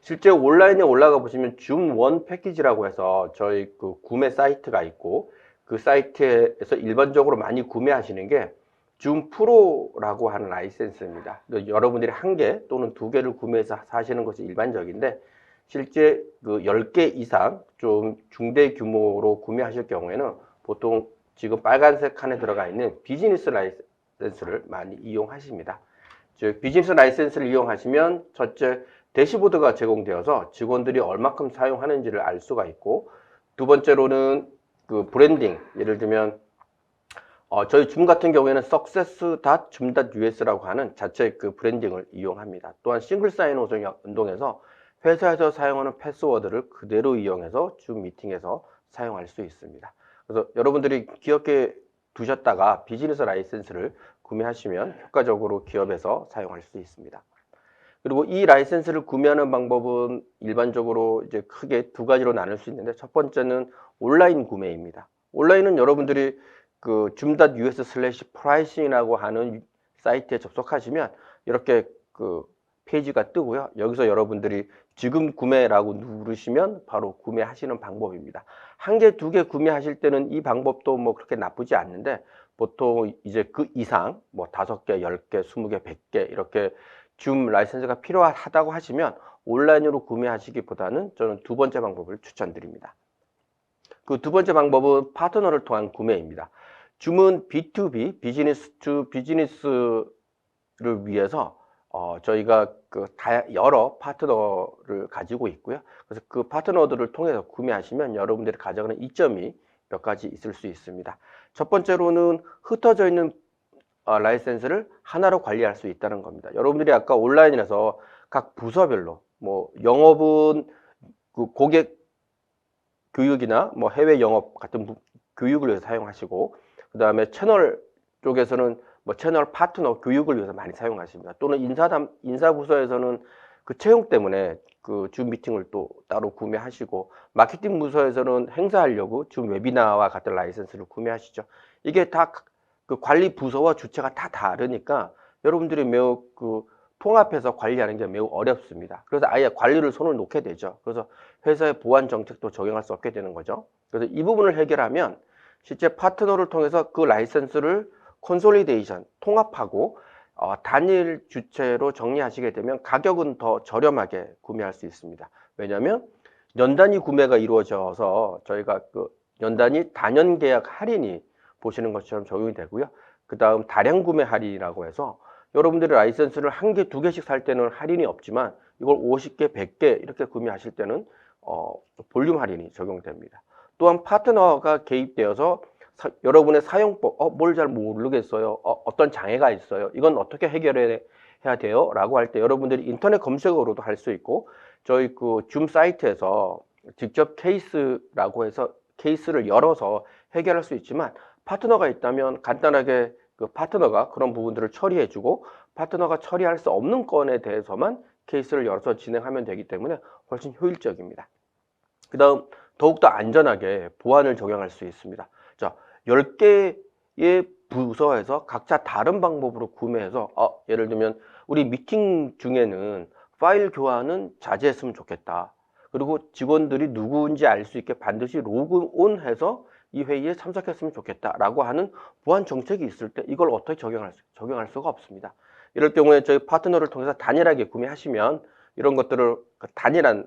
실제 온라인에 올라가 보시면 줌 원 패키지라고 해서 저희 구매 사이트가 있고, 그 사이트에서 일반적으로 많이 구매하시는 게 줌 프로라고 하는 라이센스입니다. 여러분들이 한 개 또는 두 개를 구매해서 사시는 것이 일반적인데, 실제 10개 이상 좀 중대 규모로 구매하실 경우에는 보통 지금 빨간색 칸에 들어가 있는 비즈니스 라이센스를 많이 이용하십니다. 즉 비즈니스 라이센스를 이용하시면 첫째, 대시보드가 제공되어서 직원들이 얼마큼 사용하는지를 알 수가 있고, 두 번째로는 브랜딩, 예를 들면 저희 줌 같은 경우에는 success.zoom.us라고 하는 자체 브랜딩을 이용합니다. 또한 싱글 사인온을 연동해서 회사에서 사용하는 패스워드를 그대로 이용해서 줌 미팅에서 사용할 수 있습니다. 그래서 여러분들이 기억해 두셨다가 비즈니스 라이센스를 구매하시면 효과적으로 기업에서 사용할 수 있습니다. 그리고 이 라이센스를 구매하는 방법은 일반적으로 이제 크게 두 가지로 나눌 수 있는데, 첫 번째는 온라인 구매입니다. 온라인은 여러분들이 zoom.us/pricing이라고 하는 사이트에 접속하시면 이렇게 페이지가 뜨고요. 여기서 여러분들이 지금 구매라고 누르시면 바로 구매하시는 방법입니다. 한 개, 두 개 구매하실 때는 이 방법도 뭐 그렇게 나쁘지 않는데, 보통 이제 그 이상 뭐 5개, 10개, 20개, 100개 이렇게 줌 라이센스가 필요하다고 하시면 온라인으로 구매하시기보다는 저는 두 번째 방법을 추천드립니다. 그 두 번째 방법은 파트너를 통한 구매입니다. 줌은 B2B, 비즈니스 투 비즈니스를 위해서 저희가 여러 파트너를 가지고 있고요. 그래서 그 파트너들을 통해서 구매하시면 여러분들이 가져가는 이점이 몇 가지 있을 수 있습니다. 첫 번째로는 흩어져 있는 라이센스를 하나로 관리할 수 있다는 겁니다. 여러분들이 아까 온라인에서 각 부서별로 뭐 영업은 그 고객 교육이나 뭐 해외 영업 같은 교육을 위해서 사용하시고, 그 다음에 채널 쪽에서는 뭐 채널 파트너 교육을 위해서 많이 사용하십니다. 또는 인사부서에서는 그 채용 때문에 그 줌 미팅을 또 따로 구매하시고, 마케팅 부서에서는 행사하려고 줌 웨비나와 같은 라이센스를 구매하시죠. 이게 다 그 관리 부서와 주체가 다 다르니까 여러분들이 매우 그 통합해서 관리하는 게 매우 어렵습니다. 그래서 아예 관리를 손을 놓게 되죠. 그래서 회사의 보안 정책도 적용할 수 없게 되는 거죠. 그래서 이 부분을 해결하면 실제 파트너를 통해서 그 라이센스를 콘솔리데이션, 통합하고 단일 주체로 정리하시게 되면 가격은 더 저렴하게 구매할 수 있습니다. 왜냐하면 연단위 구매가 이루어져서 저희가 그 연단위 단연 계약 할인이 보시는 것처럼 적용이 되고요. 그 다음 다량 구매 할인이라고 해서 여러분들이 라이센스를 한 개, 두 개씩 살 때는 할인이 없지만 이걸 50개, 100개 이렇게 구매하실 때는 볼륨 할인이 적용됩니다. 또한 파트너가 개입되어서 여러분의 사용법, 뭘 잘 모르겠어요. 어떤 장애가 있어요. 이건 어떻게 해결해야 돼요? 라고 할 때 여러분들이 인터넷 검색어로도 할 수 있고, 저희 그 줌 사이트에서 직접 케이스라고 해서 케이스를 열어서 해결할 수 있지만, 파트너가 있다면 간단하게 그 파트너가 그런 부분들을 처리해주고, 파트너가 처리할 수 없는 건에 대해서만 케이스를 열어서 진행하면 되기 때문에 훨씬 효율적입니다. 그 다음 더욱더 안전하게 보안을 적용할 수 있습니다. 자, 10개의 부서에서 각자 다른 방법으로 구매해서 예를 들면 우리 미팅 중에는 파일 교환은 자제했으면 좋겠다. 그리고 직원들이 누구인지 알 수 있게 반드시 로그온해서 이 회의에 참석했으면 좋겠다라고 하는 보안 정책이 있을 때 이걸 어떻게 적용할 수가 없습니다. 이럴 경우에 저희 파트너를 통해서 단일하게 구매하시면 이런 것들을 단일한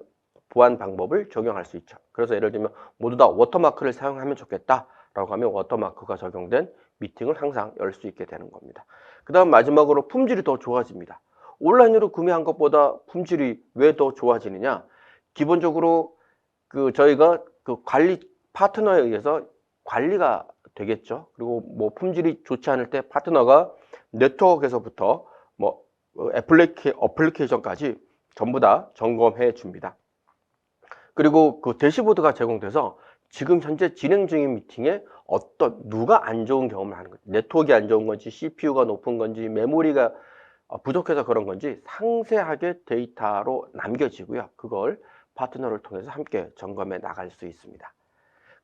보안 방법을 적용할 수 있죠. 그래서 예를 들면 모두 다 워터마크를 사용하면 좋겠다라고 하면 워터마크가 적용된 미팅을 항상 열 수 있게 되는 겁니다. 그 다음 마지막으로 품질이 더 좋아집니다. 온라인으로 구매한 것보다 품질이 왜 더 좋아지느냐? 기본적으로 그 저희가 그 관리 파트너에 의해서 관리가 되겠죠. 그리고 뭐 품질이 좋지 않을 때 파트너가 네트워크에서부터 뭐 어플리케이션까지 전부 다 점검해 줍니다. 그리고 그 대시보드가 제공돼서 지금 현재 진행 중인 미팅에 누가 안 좋은 경험을 하는 건지, 네트워크가 안 좋은 건지, CPU가 높은 건지, 메모리가 부족해서 그런 건지 상세하게 데이터로 남겨지고요. 그걸 파트너를 통해서 함께 점검해 나갈 수 있습니다.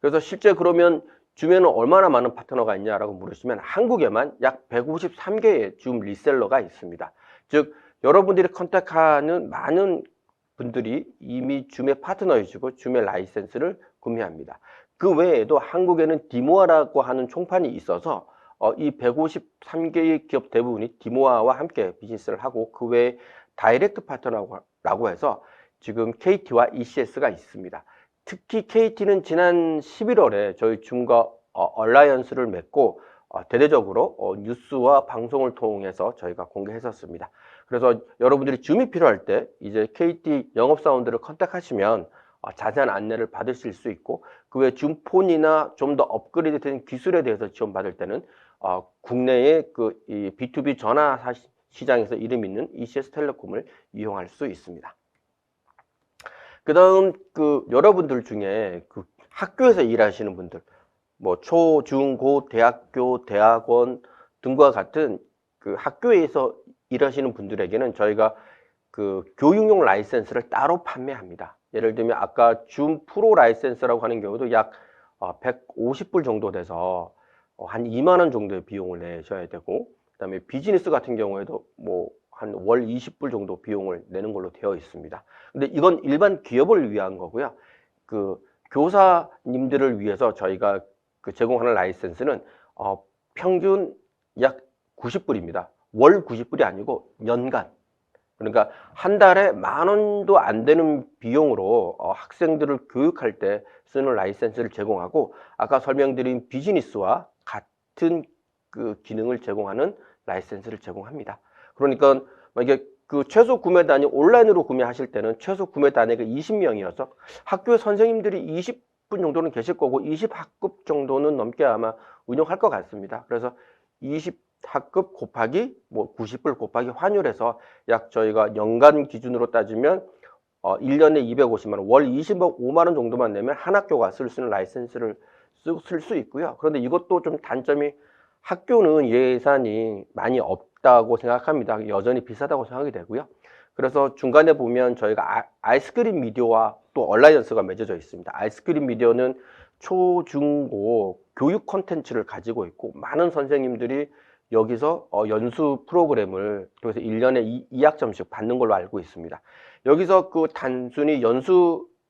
그래서 실제 그러면 줌에는 얼마나 많은 파트너가 있냐라고 물으시면 한국에만 약 153개의 줌 리셀러가 있습니다. 즉 여러분들이 컨택하는 많은 분들이 이미 줌의 파트너이시고 줌의 라이센스를 구매합니다. 그 외에도 한국에는 디모아라고 하는 총판이 있어서 이 153개의 기업 대부분이 디모아와 함께 비즈니스를 하고, 그 외에 다이렉트 파트너라고 해서 지금 KT와 ECS가 있습니다. 특히 KT는 지난 11월에 저희 줌과 얼라이언스를 맺고 대대적으로 뉴스와 방송을 통해서 저희가 공개했었습니다. 그래서 여러분들이 줌이 필요할 때 이제 KT 영업사원들을 컨택하시면 자세한 안내를 받으실 수 있고, 그 외 줌폰이나 좀 더 업그레이드된 기술에 대해서 지원받을 때는 국내의 이 B2B 전화 시장에서 이름 있는 ECS텔레콤을 이용할 수 있습니다. 그 다음 여러분들 중에 학교에서 일하시는 분들, 뭐 초, 중, 고, 대학교, 대학원 등과 같은 학교에서 일하시는 분들에게는 저희가 교육용 라이센스를 따로 판매합니다. 예를 들면 아까 줌 프로 라이센스라고 하는 경우도 약 150불 정도 돼서 한 2만 원 정도의 비용을 내셔야 되고, 그 다음에 비즈니스 같은 경우에도 뭐 한 월 20불 정도 비용을 내는 걸로 되어 있습니다. 근데 이건 일반 기업을 위한 거고요. 교사님들을 위해서 저희가 제공하는 라이센스는 평균 약 90불입니다. 월 90불이 아니고 연간. 그러니까 한 달에 10,000원도 안 되는 비용으로 학생들을 교육할 때 쓰는 라이센스를 제공하고, 아까 설명드린 비즈니스와 같은 기능을 제공하는 라이센스를 제공합니다. 그러니까 이게 그 최소 구매 단위 온라인으로 구매하실 때는 최소 구매 단위가 20명이어서 학교에 선생님들이 20분 정도는 계실 거고 20학급 정도는 넘게 아마 운영할 것 같습니다. 그래서 20학급 곱하기 뭐 90불 곱하기 환율해서 약 저희가 연간 기준으로 따지면 1년에 250만 원, 월 25만 원 정도만 내면 한 학교가 쓸 수 있는 라이센스를 쓸 수 있고요. 그런데 이것도 좀 단점이 학교는 예산이 많이 없다고 생각합니다. 여전히 비싸다고 생각이 되고요. 그래서 중간에 보면 저희가 아이스크림 미디어와 또 얼라이언스가 맺어져 있습니다. 아이스크림 미디어는 초, 중, 고 교육 콘텐츠를 가지고 있고 많은 선생님들이 여기서 연수 프로그램을 그래서 1년에 2학점씩 받는 걸로 알고 있습니다. 여기서 그 단순히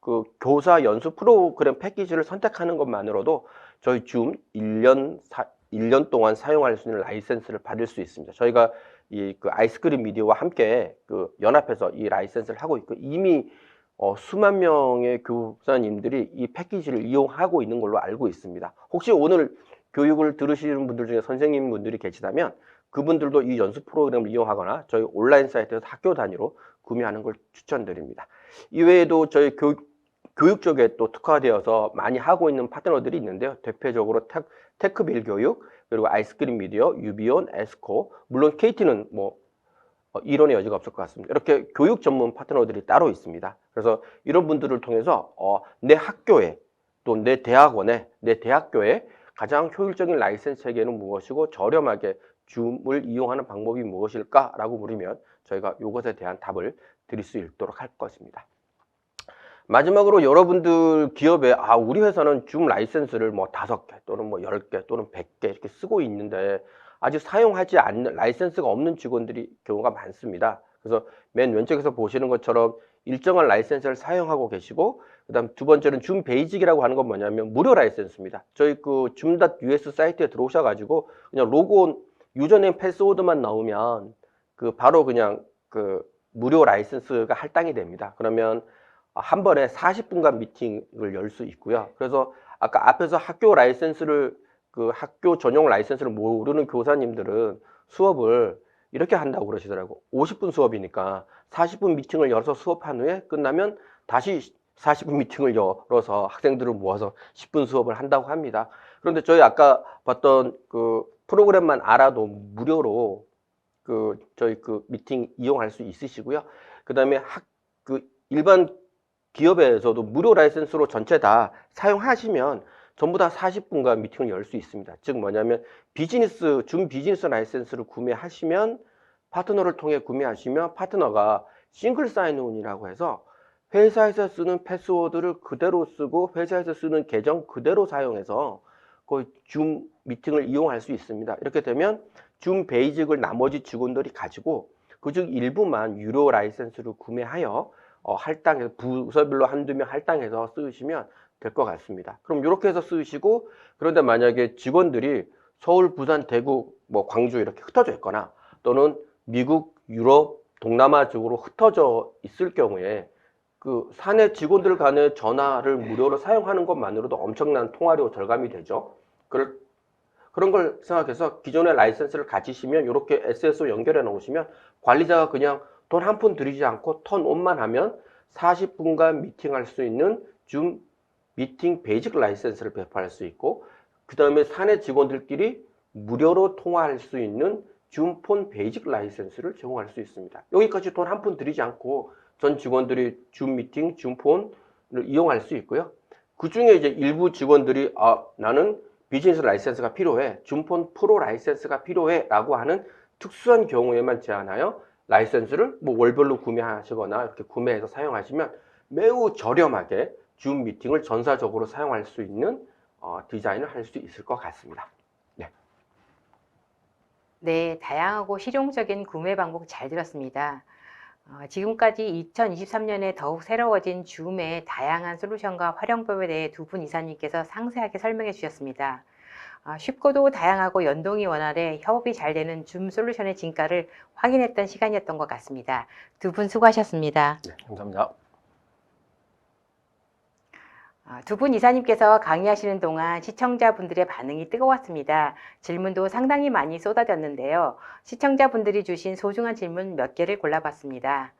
그 교사 연수 프로그램 패키지를 선택하는 것만으로도 저희 줌 1년 동안 사용할 수 있는 라이센스를 받을 수 있습니다. 저희가 그 아이스크림 미디어와 함께 그 연합해서 이 라이센스를 하고 있고 이미 수만 명의 교사님들이 이 패키지를 이용하고 있는 걸로 알고 있습니다. 혹시 오늘 교육을 들으시는 분들 중에 선생님분들이 계시다면 그분들도 이 연수 프로그램을 이용하거나 저희 온라인 사이트에서 학교 단위로 구매하는 걸 추천드립니다. 이외에도 저희 교육 쪽에 또 특화되어서 많이 하고 있는 파트너들이 있는데요. 대표적으로 테크빌 교육, 그리고 아이스크림 미디어, 유비온, 에스코, 물론 KT는 뭐 이론의 여지가 없을 것 같습니다. 이렇게 교육 전문 파트너들이 따로 있습니다. 그래서 이런 분들을 통해서 내 학교에 또 내 대학원에 내 대학교에 가장 효율적인 라이센스 체계는 무엇이고 저렴하게 줌을 이용하는 방법이 무엇일까라고 물으면 저희가 이것에 대한 답을 드릴 수 있도록 할 것입니다. 마지막으로 여러분들 기업에 우리 회사는 줌 라이센스를 뭐 5개 또는 뭐 10개 또는 100개 이렇게 쓰고 있는데 아직 사용하지 않는 라이센스가 없는 직원들이 경우가 많습니다. 그래서 맨 왼쪽에서 보시는 것처럼 일정한 라이센스를 사용하고 계시고 그다음 두 번째는 줌 베이직이라고 하는 건 뭐냐면 무료 라이센스입니다. 저희 그 줌.us 사이트에 들어오셔가지고 그냥 로그온 유저네임 패스워드만 넣으면 그 바로 그냥 그 무료 라이센스가 할당이 됩니다. 그러면 한 번에 40분간 미팅을 열 수 있고요. 그래서 아까 앞에서 학교 라이센스를 그 학교 전용 라이센스를 모르는 교사님들은 수업을 이렇게 한다고 그러시더라고. 50분 수업이니까 40분 미팅을 열어서 수업한 후에 끝나면 다시 40분 미팅을 열어서 학생들을 모아서 10분 수업을 한다고 합니다. 그런데 저희 아까 봤던 그 프로그램만 알아도 무료로 저희 그 미팅 이용할 수 있으시고요. 그 다음에 일반 기업에서도 무료 라이센스로 전체 다 사용하시면 전부 다 40분간 미팅을 열 수 있습니다. 즉 뭐냐면 줌 비즈니스 라이센스를 구매하시면 파트너를 통해 구매하시면 파트너가 싱글 사인온이라고 해서 회사에서 쓰는 패스워드를 그대로 쓰고 회사에서 쓰는 계정 그대로 사용해서 거의 줌 미팅을 이용할 수 있습니다. 이렇게 되면 줌 베이직을 나머지 직원들이 가지고 그중 일부만 유료 라이센스를 구매하여 할당해서 부서별로 한두 명 할당해서 쓰시면 될 것 같습니다. 그럼 이렇게 해서 쓰시고 그런데 만약에 직원들이 서울, 부산, 대구, 뭐 광주 이렇게 흩어져 있거나 또는 미국, 유럽, 동남아 쪽으로 흩어져 있을 경우에 그 사내 직원들 간의 전화를 무료로 사용하는 것만으로도 엄청난 통화료 절감이 되죠. 그런 걸 생각해서 기존의 라이센스를 가지시면 이렇게 SSO 연결해 놓으시면 관리자가 그냥 돈 한 푼 들이지 않고 턴온만 하면 40분간 미팅할 수 있는 줌 미팅 베이직 라이센스를 배포할 수 있고 그 다음에 사내 직원들끼리 무료로 통화할 수 있는 줌폰 베이직 라이센스를 제공할 수 있습니다. 여기까지 돈 한 푼 들이지 않고 전 직원들이 줌 미팅, 줌폰을 이용할 수 있고요. 그 중에 이제 일부 직원들이 나는 비즈니스 라이센스가 필요해, 줌폰 프로 라이센스가 필요해 라고 하는 특수한 경우에만 제한하여 라이센스를 뭐 월별로 구매하시거나 이렇게 구매해서 사용하시면 매우 저렴하게 줌 미팅을 전사적으로 사용할 수 있는 디자인을 할 수 있을 것 같습니다. 네, 다양하고 실용적인 구매 방법 잘 들었습니다. 지금까지 2023년에 더욱 새로워진 줌의 다양한 솔루션과 활용법에 대해 두 분 이사님께서 상세하게 설명해 주셨습니다. 쉽고도 다양하고 연동이 원활해 협업이 잘 되는 줌 솔루션의 진가를 확인했던 시간이었던 것 같습니다. 두 분 수고하셨습니다. 네, 감사합니다. 두 분 이사님께서 강의하시는 동안 시청자분들의 반응이 뜨거웠습니다. 질문도 상당히 많이 쏟아졌는데요. 시청자분들이 주신 소중한 질문 몇 개를 골라봤습니다.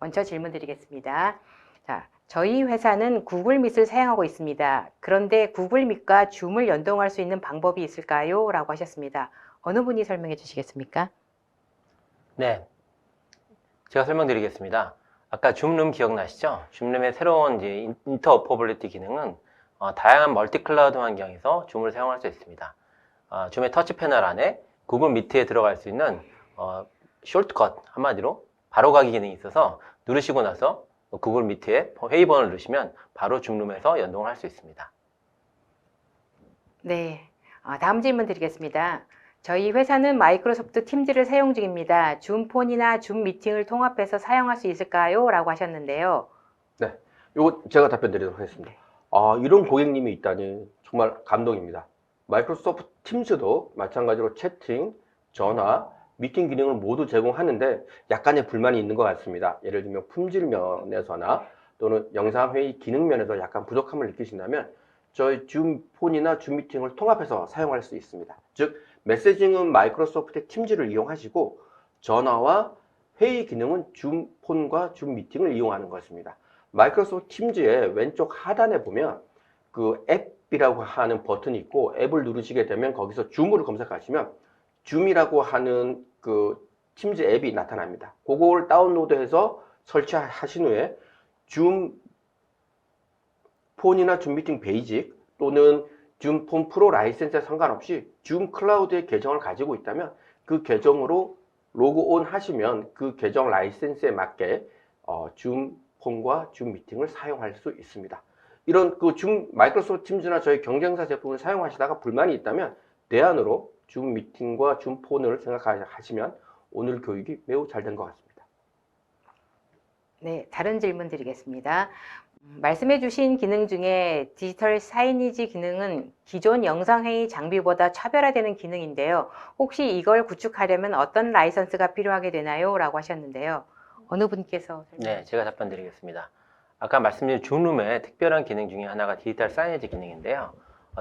먼저 질문 드리겠습니다. 자, 저희 회사는 구글 밑을 사용하고 있습니다. 그런데 구글 밑과 줌을 연동할 수 있는 방법이 있을까요? 라고 하셨습니다. 어느 분이 설명해 주시겠습니까? 네, 제가 설명드리겠습니다. 아까 줌룸 기억나시죠? 줌룸의 새로운 이제 인터오퍼빌리티 기능은 다양한 멀티 클라우드 환경에서 줌을 사용할 수 있습니다. 줌의 터치 패널 안에 구글 미트에 들어갈 수 있는 숏컷, 한마디로 바로가기 기능이 있어서 누르시고 나서 구글 미트에 회의번호를 누르시면 바로 줌룸에서 연동을 할 수 있습니다. 네, 다음 질문 드리겠습니다. 저희 회사는 마이크로소프트 팀즈를 사용 중입니다. 줌폰이나 줌 미팅을 통합해서 사용할 수 있을까요? 라고 하셨는데요. 네, 이거 제가 답변 드리도록 하겠습니다. 이런 고객님이 있다니 정말 감동입니다. 마이크로소프트 팀즈도 마찬가지로 채팅, 전화, 미팅 기능을 모두 제공하는데 약간의 불만이 있는 것 같습니다. 예를 들면 품질 면에서나 또는 영상회의 기능 면에서 약간 부족함을 느끼신다면 저희 줌폰이나 줌 미팅을 통합해서 사용할 수 있습니다. 즉 메시징은 마이크로소프트 팀즈를 이용하시고 전화와 회의 기능은 줌폰과 줌 미팅을 이용하는 것입니다. 마이크로소프트 팀즈의 왼쪽 하단에 보면 그 앱이라고 하는 버튼이 있고 앱을 누르시게 되면 거기서 줌을 검색하시면 줌이라고 하는 그 팀즈 앱이 나타납니다. 그걸 다운로드해서 설치하신 후에 줌 폰이나 줌 미팅 베이직 또는 줌 폰 프로 라이센스에 상관없이 줌 클라우드의 계정을 가지고 있다면 그 계정으로 로그온 하시면 그 계정 라이센스에 맞게 줌 폰과 줌 미팅을 사용할 수 있습니다. 이런 그 줌 마이크로소프트 팀즈나 저희 경쟁사 제품을 사용하시다가 불만이 있다면 대안으로 줌 미팅과 줌 폰을 생각하시면 오늘 교육이 매우 잘 된 것 같습니다. 네, 다른 질문 드리겠습니다. 말씀해 주신 기능 중에 디지털 사이니지 기능은 기존 영상회의 장비보다 차별화되는 기능인데요. 혹시 이걸 구축하려면 어떤 라이선스가 필요하게 되나요? 라고 하셨는데요. 어느 분께서 네, 제가 답변 드리겠습니다. 아까 말씀드린 줌룸의 특별한 기능 중에 하나가 디지털 사이니지 기능인데요.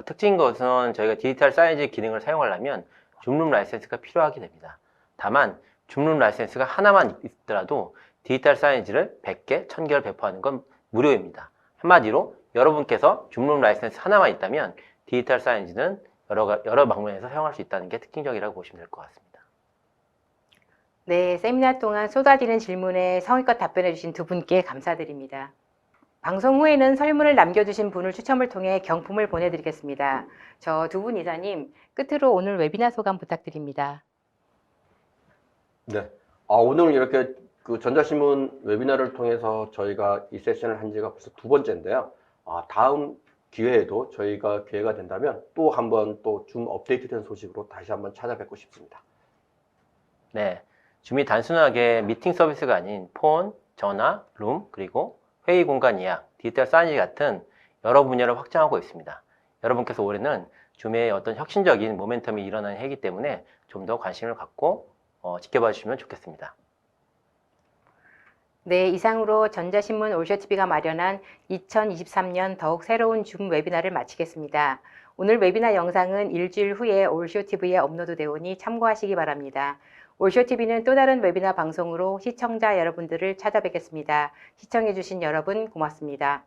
특징인 것은 저희가 디지털 사이니지 기능을 사용하려면 줌룸 라이센스가 필요하게 됩니다. 다만 줌룸 라이센스가 하나만 있더라도 디지털 사이니지를 100개, 1000개를 배포하는 건 무료입니다. 한마디로 여러분께서 줌룸 라이센스 하나만 있다면 디지털 사이니지는 여러 방면에서 사용할 수 있다는 게 특징적이라고 보시면 될 것 같습니다. 네, 세미나 동안 쏟아지는 질문에 성의껏 답변해 주신 두 분께 감사드립니다. 방송 후에는 설문을 남겨주신 분을 추첨을 통해 경품을 보내드리겠습니다. 저 두 분 이사님, 끝으로 오늘 웨비나 소감 부탁드립니다. 네, 오늘 이렇게 그 전자신문 웨비나를 통해서 저희가 이 세션을 한 지가 벌써 두 번째인데요. 다음 기회에도 저희가 기회가 된다면 또 한번 또 줌 업데이트된 소식으로 다시 한번 찾아뵙고 싶습니다. 네, 줌이 단순하게 미팅 서비스가 아닌 폰, 전화, 룸, 그리고 회의 공간 예약, 디지털 사이니지 같은 여러 분야를 확장하고 있습니다. 여러분께서 올해는 줌의 어떤 혁신적인 모멘텀이 일어나는 해이기 때문에 좀 더 관심을 갖고 지켜봐 주시면 좋겠습니다. 네, 이상으로 전자신문 올쇼TV가 마련한 2023년 더욱 새로운 줌 웨비나를 마치겠습니다. 오늘 웨비나 영상은 일주일 후에 올쇼TV에 업로드되오니 참고하시기 바랍니다. 올쇼TV는 또 다른 웨비나 방송으로 시청자 여러분들을 찾아뵙겠습니다. 시청해주신 여러분 고맙습니다.